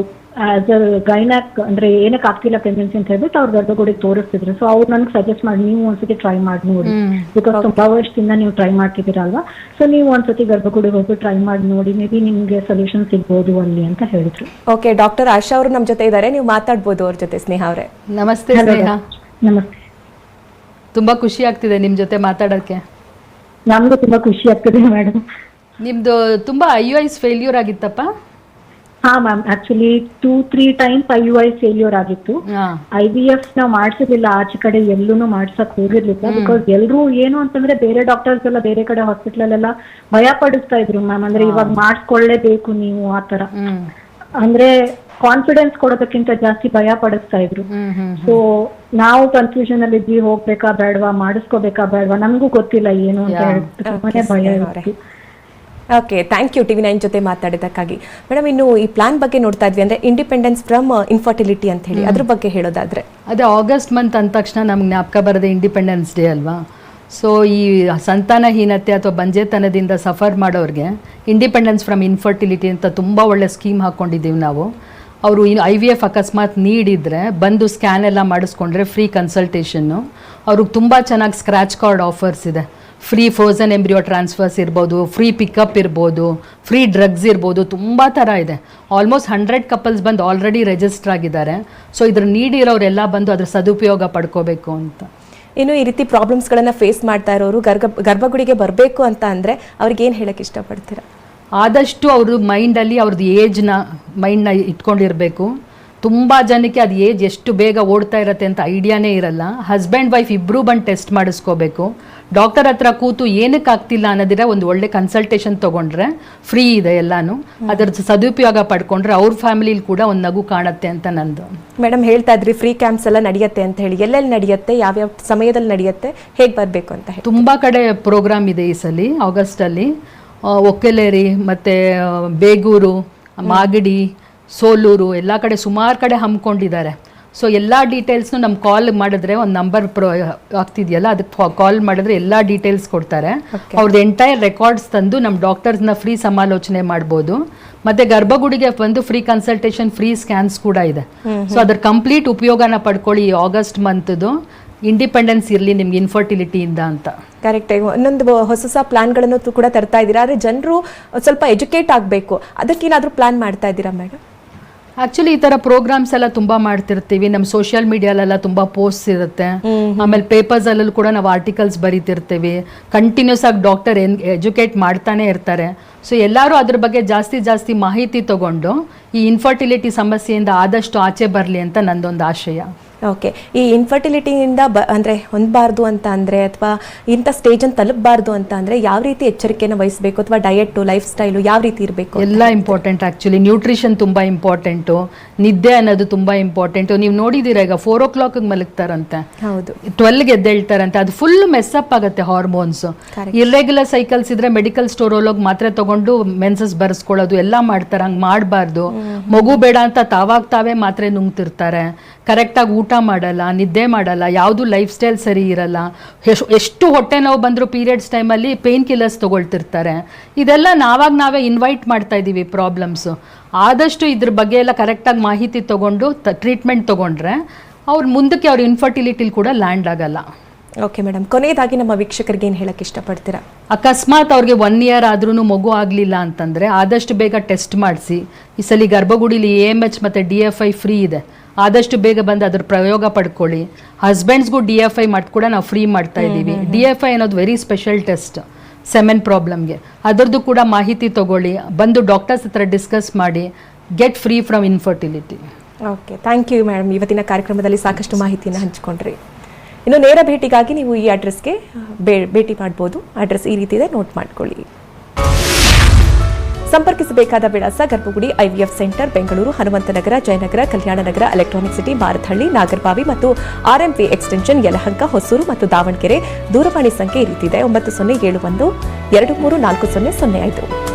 ಆಸ್ ಅ ಗೈನಾಕ್ ಅಂದ್ರೆ ಏನಕ್ಕೆ ಆಗ್ತಿಲ್ಲ ಪ್ರೆಗ್ನೆನ್ಸಿ ಅಂತ ಹೇಳ್ಬಿಟ್ಟು ಅವ್ರ ಗರ್ಭಗುಡಿಗೆ ತೋರಿಸ್ತಿದ್ರು. ಸೊ ಅವ್ರು ನನ್ಗೆ ಸಜೆಸ್ಟ್ ಮಾಡಿ, ನೀವು ಒಂದ್ಸತಿ ಟ್ರೈ ಮಾಡಿ ನೋಡಿ, ಬಿಕಾಸ್ ತುಂಬಾ ವರ್ಷದಿಂದ ನೀವು ಟ್ರೈ ಮಾಡ್ತಿದ್ದೀರಲ್ವಾ, ಸೊ ನೀವು ಒಂದ್ಸತಿ ಗರ್ಭಗುಡಿಗೆ ಹೋಗಿ ಟ್ರೈ ಮಾಡಿ ನೋಡಿ, ಮೇ ಬಿ ನಿಮ್ಗೆ ಸೊಲ್ಯೂಷನ್ ಸಿಗ್ಬೋದು ಅಲ್ಲಿ ಅಂತ ಹೇಳಿದ್ರು. ಓಕೆ, ಡಾಕ್ಟರ್ ಆಶಾ ಅವರು ನಮ್ಮ ಜೊತೆ ಇದ್ದಾರೆ, ನೀವು ಮಾತಾಡ್ಬೋದು ಅವ್ರ ಜೊತೆ. ಸ್ನೇಹ ಅವರೇ, ನಮಸ್ತೆ. ಸ್ನೇಹ, ನಮಸ್ತೆ. ತುಂಬಾ ಖುಷಿ ಆಗ್ತಿದೆ ನಿಮ್ ಜೊತೆ ಮಾತಾಡೋಕ್ಕೆ. ನಮ್ಗೂ ತುಂಬಾ ಖುಷಿ ಆಗ್ತದೆ ಮೇಡಮ್. ನಿಮ್ದು ತುಂಬಾ IUIs ಫೇಲ್ಯೂರ್ ಆಗಿತ್ತಪ್ಪ? ಹಾ ma'am, actually 2-3 times IUI failure ಆಗಿತ್ತು. IVF ನಾವು ಮಾಡ್ಸಿರ್ಲಿಲ್ಲ, ಆಚೆ ಕಡೆ ಎಲ್ಲೂ ಮಾಡ್ಸಕ್ ಹೋಗಿರ್ಲಿಲ್ಲ. ಬಿಕಾಸ್ ಎಲ್ರು ಏನು ಅಂತಂದ್ರೆ ಬೇರೆ ಡಾಕ್ಟರ್ಸ್ ಎಲ್ಲ ಬೇರೆ ಕಡೆ ಹಾಸ್ಪಿಟಲ್ ಎಲ್ಲ ಭಯ ಪಡಿಸ್ತಾ ಇದ್ರು ಮ್ಯಾಮ್. ಅಂದ್ರೆ ಇವಾಗ ಮಾಡಿಸ್ಕೊಳ್ಳೇಬೇಕು ನೀವು ಆತರ, ಅಂದ್ರೆ ಕಾನ್ಫಿಡೆನ್ಸ್ ಕೊಡೋದಕ್ಕಿಂತ ಜಾಸ್ತಿ ಭಯ ಪಡಿಸ್ತಾ ಇದ್ರು. ಸೊ ನಾವು ಕನ್ಫ್ಯೂಷನ್ ಅಲ್ಲಿ ಇದ್ವಿ, ಹೋಗ್ಬೇಕಾ ಬೇಡವಾ, ಮಾಡಿಸ್ಕೋಬೇಕಾ ಬೇಡವಾ, ನಮಗೂ ಗೊತ್ತಿಲ್ಲ ಏನು ಅಂತ ಹೇಳ್ಬಿಟ್ಟು ತುಂಬಾನೇ ಭಯ ಇತ್ತು. ಓಕೆ, ಥ್ಯಾಂಕ್ ಯು TV9 ಜೊತೆ ಮಾತಾಡಿದ್ದಕ್ಕಾಗಿ. ಮೇಡಮ್, ಇನ್ನು ಈ ಪ್ಲಾನ್ ಬಗ್ಗೆ ನೋಡ್ತಾ ಇದ್ವಿ, ಅಂದ್ರೆ ಇಂಡಿಪೆಂಡೆನ್ಸ್ ಫ್ರಮ್ ಇನ್ಫರ್ಟಿಲಿಟಿ ಅಂತ ಹೇಳಿ, ಅದ್ರ ಬಗ್ಗೆ ಹೇಳೋದಾದ್ರೆ? ಅದೇ ಆಗಸ್ಟ್ ಮಂತ್ ಅಂದ ತಕ್ಷಣ ನಮ್ಗೆ ಜ್ಞಾಪಕ ಬರೋದೇ ಇಂಡಿಪೆಂಡೆನ್ಸ್ ಡೇ ಅಲ್ವಾ. ಸೊ ಈ ಸಂತಾನಹೀನತೆ ಅಥವಾ ಬಂಜೆತನದಿಂದ ಸಫರ್ ಮಾಡೋರಿಗೆ ಇಂಡಿಪೆಂಡೆನ್ಸ್ ಫ್ರಮ್ ಇನ್ಫರ್ಟಿಲಿಟಿ ಅಂತ ತುಂಬ ಒಳ್ಳೆ ಸ್ಕೀಮ್ ಹಾಕ್ಕೊಂಡಿದ್ದೀವಿ ನಾವು. ಅವರು IVF ಅಕಸ್ಮಾತ್ ನೀಡಿದರೆ ಬಂದು ಸ್ಕ್ಯಾನ್ ಎಲ್ಲ ಮಾಡಿಸ್ಕೊಂಡ್ರೆ ಫ್ರೀ ಕನ್ಸಲ್ಟೇಷನ್ನು. ಅವ್ರಿಗೆ ತುಂಬ ಚೆನ್ನಾಗಿ ಸ್ಕ್ರ್ಯಾಚ್ ಕಾರ್ಡ್ ಆಫರ್ಸ್ ಇದೆ. ಫ್ರೀ ಫ್ರೋಸನ್ ಎಂಬ್ರಿಯೋ ಟ್ರಾನ್ಸ್ಫರ್ಸ್ ಇರ್ಬೋದು, ಫ್ರೀ ಪಿಕಪ್ ಇರ್ಬೋದು, ಫ್ರೀ ಡ್ರಗ್ಸ್ ಇರ್ಬೋದು, ತುಂಬ ಥರ ಇದೆ. ಆಲ್ಮೋಸ್ಟ್ 100 ಕಪಲ್ಸ್ ಬಂದು ಆಲ್ರೆಡಿ ರಿಜಿಸ್ಟರ್ ಆಗಿದ್ದಾರೆ. ಸೊ ಇದ್ರ ನೀಡಿರೋರೆಲ್ಲ ಬಂದು ಅದ್ರ ಸದುಪಯೋಗ ಪಡ್ಕೋಬೇಕು ಅಂತ. ಇನ್ನು ಈ ರೀತಿ ಪ್ರಾಬ್ಲಮ್ಸ್ಗಳನ್ನು ಫೇಸ್ ಮಾಡ್ತಾ ಇರೋರು ಗರ್ಭಗುಡಿಗೆ ಬರಬೇಕು ಅಂತ ಅಂದರೆ ಅವ್ರಿಗೆ ಏನು ಹೇಳಕ್ಕೆ ಇಷ್ಟಪಡ್ತೀರಾ? ಆದಷ್ಟು ಅವ್ರ ಮೈಂಡಲ್ಲಿ ಅವ್ರದ್ದು ಮೈಂಡ್ನ ಇಟ್ಕೊಂಡಿರಬೇಕು. ತುಂಬ ಜನಕ್ಕೆ ಅದು ಏಜ್ ಎಷ್ಟು ಬೇಗ ಓಡ್ತಾ ಇರತ್ತೆ ಅಂತ ಐಡಿಯಾನೇ ಇರಲ್ಲ. ಹಸ್ಬೆಂಡ್ ವೈಫ್ ಇಬ್ಬರೂ ಬಂದು ಟೆಸ್ಟ್ ಮಾಡಿಸ್ಕೋಬೇಕು. ಡಾಕ್ಟರ್ ಹತ್ರ ಕೂತು ಏನಕ್ಕೆ ಆಗ್ತಿಲ್ಲ ಅನ್ನೋದಿರ ಒಂದು ಒಳ್ಳೆ ಕನ್ಸಲ್ಟೇಷನ್ ತೊಗೊಂಡ್ರೆ ಫ್ರೀ ಇದೆ ಎಲ್ಲಾನು. ಅದರ ಸದುಪಯೋಗ ಪಡ್ಕೊಂಡ್ರೆ ಅವ್ರ ಫ್ಯಾಮಿಲಿಲಿ ಕೂಡ ಒಂದು ನಗು ಕಾಣುತ್ತೆ ಅಂತ ನಂದು. ಮೇಡಮ್ ಹೇಳ್ತಾ ಇದ್ರಿ ಫ್ರೀ ಕ್ಯಾಂಪ್ಸ್ ಎಲ್ಲ ನಡೆಯುತ್ತೆ ಅಂತ ಹೇಳಿ, ಎಲ್ಲೆಲ್ಲಿ ನಡೆಯುತ್ತೆ, ಯಾವ್ಯಾವ ಸಮಯದಲ್ಲಿ ನಡೆಯುತ್ತೆ, ಹೇಗೆ ಬರಬೇಕು ಅಂತ ಹೇಳಿ? ತುಂಬ ಕಡೆ ಪ್ರೋಗ್ರಾಮ್ ಇದೆ ಈ ಸಲ ಆಗಸ್ಟಲ್ಲಿ. ಒಕ್ಕೆಲೇರಿ ಮತ್ತು ಬೇಗೂರು, ಮಾಗಡಿ, ಸೋಲೂರು ಎಲ್ಲ ಕಡೆ ಸುಮಾರು ಕಡೆ ಹಮ್ಮಿಕೊಂಡಿದ್ದಾರೆ. ಸೊ ಎಲ್ಲ ಡೀಟೇಲ್ಸ್ನು ನಮ್ಗೆ ಕಾಲ್ ಮಾಡಿದ್ರೆ ಒಂದು ನಂಬರ್ ಆಗ್ತಿದೆಯಲ್ಲ, ಅದಕ್ಕೆ ಕಾಲ್ ಮಾಡಿದ್ರೆ ಎಲ್ಲ ಡೀಟೇಲ್ಸ್ ಕೊಡ್ತಾರೆ. ಅವ್ರದ್ದು ಎಂಟೈರ್ ರೆಕಾರ್ಡ್ಸ್ ತಂದು ನಮ್ಮ ಡಾಕ್ಟರ್ಸ್ನ ಫ್ರೀ ಸಮಾಲೋಚನೆ ಮಾಡ್ಬೋದು. ಮತ್ತು ಗರ್ಭಗುಡಿಗೆ ಬಂದು ಫ್ರೀ ಕನ್ಸಲ್ಟೇಷನ್, ಫ್ರೀ ಸ್ಕ್ಯಾನ್ಸ್ ಕೂಡ ಇದೆ. ಸೊ ಅದ್ರ ಕಂಪ್ಲೀಟ್ ಉಪಯೋಗನ ಪಡ್ಕೊಳ್ಳಿ ಈ ಆಗಸ್ಟ್ ಮಂತ್ದು. ಇಂಡಿಪೆಂಡೆನ್ಸ್ ಇರಲಿ ನಿಮ್ಗೆ ಇನ್ಫರ್ಟಿಲಿಟಿಯಿಂದ ಅಂತ. ಕರೆಕ್ಟ್. ಇನ್ನೊಂದು ಹೊಸ ಪ್ಲಾನ್ಗಳನ್ನು ಕೂಡ ತರ್ತಾ ಇದ್ದೀರಾ, ಆದರೆ ಜನರು ಸ್ವಲ್ಪ ಎಜುಕೇಟ್ ಆಗಬೇಕು, ಅದಕ್ಕೇನಾದರೂ ಪ್ಲಾನ್ ಮಾಡ್ತಾ ಇದ್ದೀರಾ ಮೇಡಮ್? ಆಕ್ಚುಲಿ ಈ ತರ ಪ್ರೋಗ್ರಾಮ್ಸ್ ಎಲ್ಲ ತುಂಬಾ ಮಾಡ್ತಿರ್ತೀವಿ. ನಮ್ಮ ಸೋಷಿಯಲ್ ಮೀಡಿಯಾಲೆಲ್ಲ ತುಂಬಾ ಪೋಸ್ಟ್ ಇರುತ್ತೆ. ಆಮೇಲೆ ಪೇಪರ್ಸ್ ಅಲ್ಲೂ ಕೂಡ ನಾವು ಆರ್ಟಿಕಲ್ಸ್ ಬರೀತಿರ್ತೀವಿ. ಕಂಟಿನ್ಯೂಸ್ ಆಗಿ ಡಾಕ್ಟರ್ ಎಜುಕೇಟ್ ಮಾಡ್ತಾನೆ ಇರ್ತಾರೆ. ಸೊ ಎಲ್ಲರೂ ಅದ್ರ ಬಗ್ಗೆ ಜಾಸ್ತಿ ಮಾಹಿತಿ ತಗೊಂಡು ಈ ಇನ್ಫರ್ಟಿಲಿಟಿ ಸಮಸ್ಯೆಯಿಂದ ಆದಷ್ಟು ಆಚೆ ಬರಲಿ ಅಂತ ನಂದೊಂದು ಆಶಯ. ಓಕೆ. ಈ ಇನ್ಫರ್ಟಿಲಿಟಿಯಿಂದ ಅಂದರೆ ಹೊಂದಬಾರ್ದು ಅಂತ ಅಂದರೆ, ಅಥವಾ ಇಂಥ ಸ್ಟೇಜನ್ನು ತಲುಪಬಾರ್ದು ಅಂತ ಅಂದರೆ ಯಾವ ರೀತಿ ಎಚ್ಚರಿಕೆಯನ್ನು ವಹಿಸಬೇಕು, ಅಥವಾ ಡಯೆಟ್ಟು, ಲೈಫ್ ಸ್ಟೈಲು ಯಾವ ರೀತಿ ಇರಬೇಕು? ಎಲ್ಲ ಇಂಪಾರ್ಟೆಂಟ್. ಆ್ಯಕ್ಚುಲಿ ನ್ಯೂಟ್ರಿಷನ್ ತುಂಬ ಇಂಪಾರ್ಟೆಂಟು, ನಿದ್ದೆ ಅನ್ನೋದು ತುಂಬ ಇಂಪಾರ್ಟೆಂಟು. ನೀವು ನೋಡಿದ್ದೀರಾ ಈಗ 4 o'clock ಮಲಗ್ತಾರಂತೆ, ಹೌದು, 12ಗೆ ಎದ್ದೇಳ್ತಾರಂತೆ. ಅದು ಫುಲ್ ಮೆಸ್ಅಪ್ ಆಗುತ್ತೆ ಹಾರ್ಮೋನ್ಸ್. ಇರ್ರೆಗ್ಯುಲರ್ ಸೈಕಲ್ಸ್ ಇದ್ರೆ ಮೆಡಿಕಲ್ ಸ್ಟೋರ್ ಹೋಗಿ ಮಾತ್ರೆ ತಗೊಂಡು ಮೆನ್ಸಸ್ ಬರ್ಸ್ಕೊಳ್ಳೋದು ಎಲ್ಲ ಮಾಡ್ತಾರೆ. ಹಂಗೆ ಮಾಡಬಾರ್ದು. ಮಗು ಬೇಡ ಅಂತ ತಾವೇ ಮಾತ್ರೆ ನುಂಗ್ತಿರ್ತಾರೆ. ಕರೆಕ್ಟಾಗಿ ಊಟ ಮಾಡಲ್ಲ, ನಿದ್ದೆ ಮಾಡಲ್ಲ, ಯಾವುದು ಲೈಫ್ ಸ್ಟೈಲ್ ಸರಿ ಇರಲ್ಲ. ಎಷ್ಟು ಹೊಟ್ಟೆ ನೋವು ಬಂದರೂ ಪೀರಿಯಡ್ಸ್ ಟೈಮಲ್ಲಿ ಪೇನ್ ಕಿಲ್ಲರ್ಸ್ ತೊಗೊಳ್ತಿರ್ತಾರೆ. ಇದೆಲ್ಲ ನಾವೇ ಇನ್ವೈಟ್ ಮಾಡ್ತಾ ಇದ್ದೀವಿ ಪ್ರಾಬ್ಲಮ್ಸು. ಆದಷ್ಟು ಇದ್ರ ಬಗ್ಗೆ ಎಲ್ಲ ಕರೆಕ್ಟಾಗಿ ಮಾಹಿತಿ ತೊಗೊಂಡು ಟ್ರೀಟ್ಮೆಂಟ್ ತೊಗೊಂಡ್ರೆ ಮುಂದಕ್ಕೆ ಅವ್ರ ಇನ್ಫರ್ಟಿಲಿಟಿಲಿ ಕೂಡ ಲ್ಯಾಂಡ್ ಆಗಲ್ಲ. ಓಕೆ ಮೇಡಮ್, ಕೊನೆಯದಾಗಿ ನಮ್ಮ ವೀಕ್ಷಕರಿಗೆ ಏನು ಹೇಳಕ್ಕೆ ಇಷ್ಟಪಡ್ತೀರಾ? ಅಕಸ್ಮಾತ್ ಅವ್ರಿಗೆ 1 year ಆದ್ರೂ ಮಗು ಆಗಲಿಲ್ಲ ಅಂತಂದರೆ ಆದಷ್ಟು ಬೇಗ ಟೆಸ್ಟ್ ಮಾಡಿಸಿ. ಈ ಸಲ ಗರ್ಭಗುಡಿಲಿ AMH ಮತ್ತು DFI ಫ್ರೀ ಇದೆ. ಆದಷ್ಟು ಬೇಗ ಬಂದು ಅದ್ರ ಪ್ರಯೋಗ ಪಡ್ಕೊಳ್ಳಿ. ಹಸ್ಬೆಂಡ್ಸ್ಗೂ DFI ಮಾಡಿ ಕೂಡ ನಾವು ಫ್ರೀ ಮಾಡ್ತಾ ಇದ್ದೀವಿ. DFI ಅನ್ನೋದು ವೆರಿ ಸ್ಪೆಷಲ್ ಟೆಸ್ಟ್ ಸೆಮೆನ್ ಪ್ರಾಬ್ಲಮ್ಗೆ. ಅದರದ್ದು ಕೂಡ ಮಾಹಿತಿ ತಗೊಳ್ಳಿ. ಬಂದು ಡಾಕ್ಟರ್ಸ್ ಹತ್ರ ಡಿಸ್ಕಸ್ ಮಾಡಿ. Get free from infertility. Okay, thank you madam. ಇವತ್ತಿನ ಕಾರ್ಯಕ್ರಮದಲ್ಲಿ ಸಾಕಷ್ಟು ಮಾಹಿತಿಯನ್ನು ಹಂಚಿಕೊಂಡ್ರಿ. ಇನ್ನು ನೇರ ಭೇಟಿಗಾಗಿ ನೀವು ಈ ಅಡ್ರೆಸ್ಗೆ ಭೇಟಿ ಮಾಡ್ಬೋದು. ಅಡ್ರೆಸ್ ಈ ರೀತಿ ಇದೆ, ನೋಟ್ ಮಾಡ್ಕೊಳ್ಳಿ. ಸಂಪರ್ಕಿಸಬೇಕಾದ ವಿಳಾಸ: Garbhagudi IVF centre, Bengaluru, Hanumanthanagar, Jayanagar, Kalyan Nagar, electronic city, Bharathahalli, Nagarabhavi ಮತ್ತು RMP ಎಕ್ಸ್ಟೆನ್ಷನ್, ಯಲಹಂಕ, ಹೊಸೂರು ಮತ್ತು ದಾವಣಗೆರೆ. ದೂರವಾಣಿ ಸಂಖ್ಯೆ ಈ ರೀತಿ ಇದೆ: 9071 234005.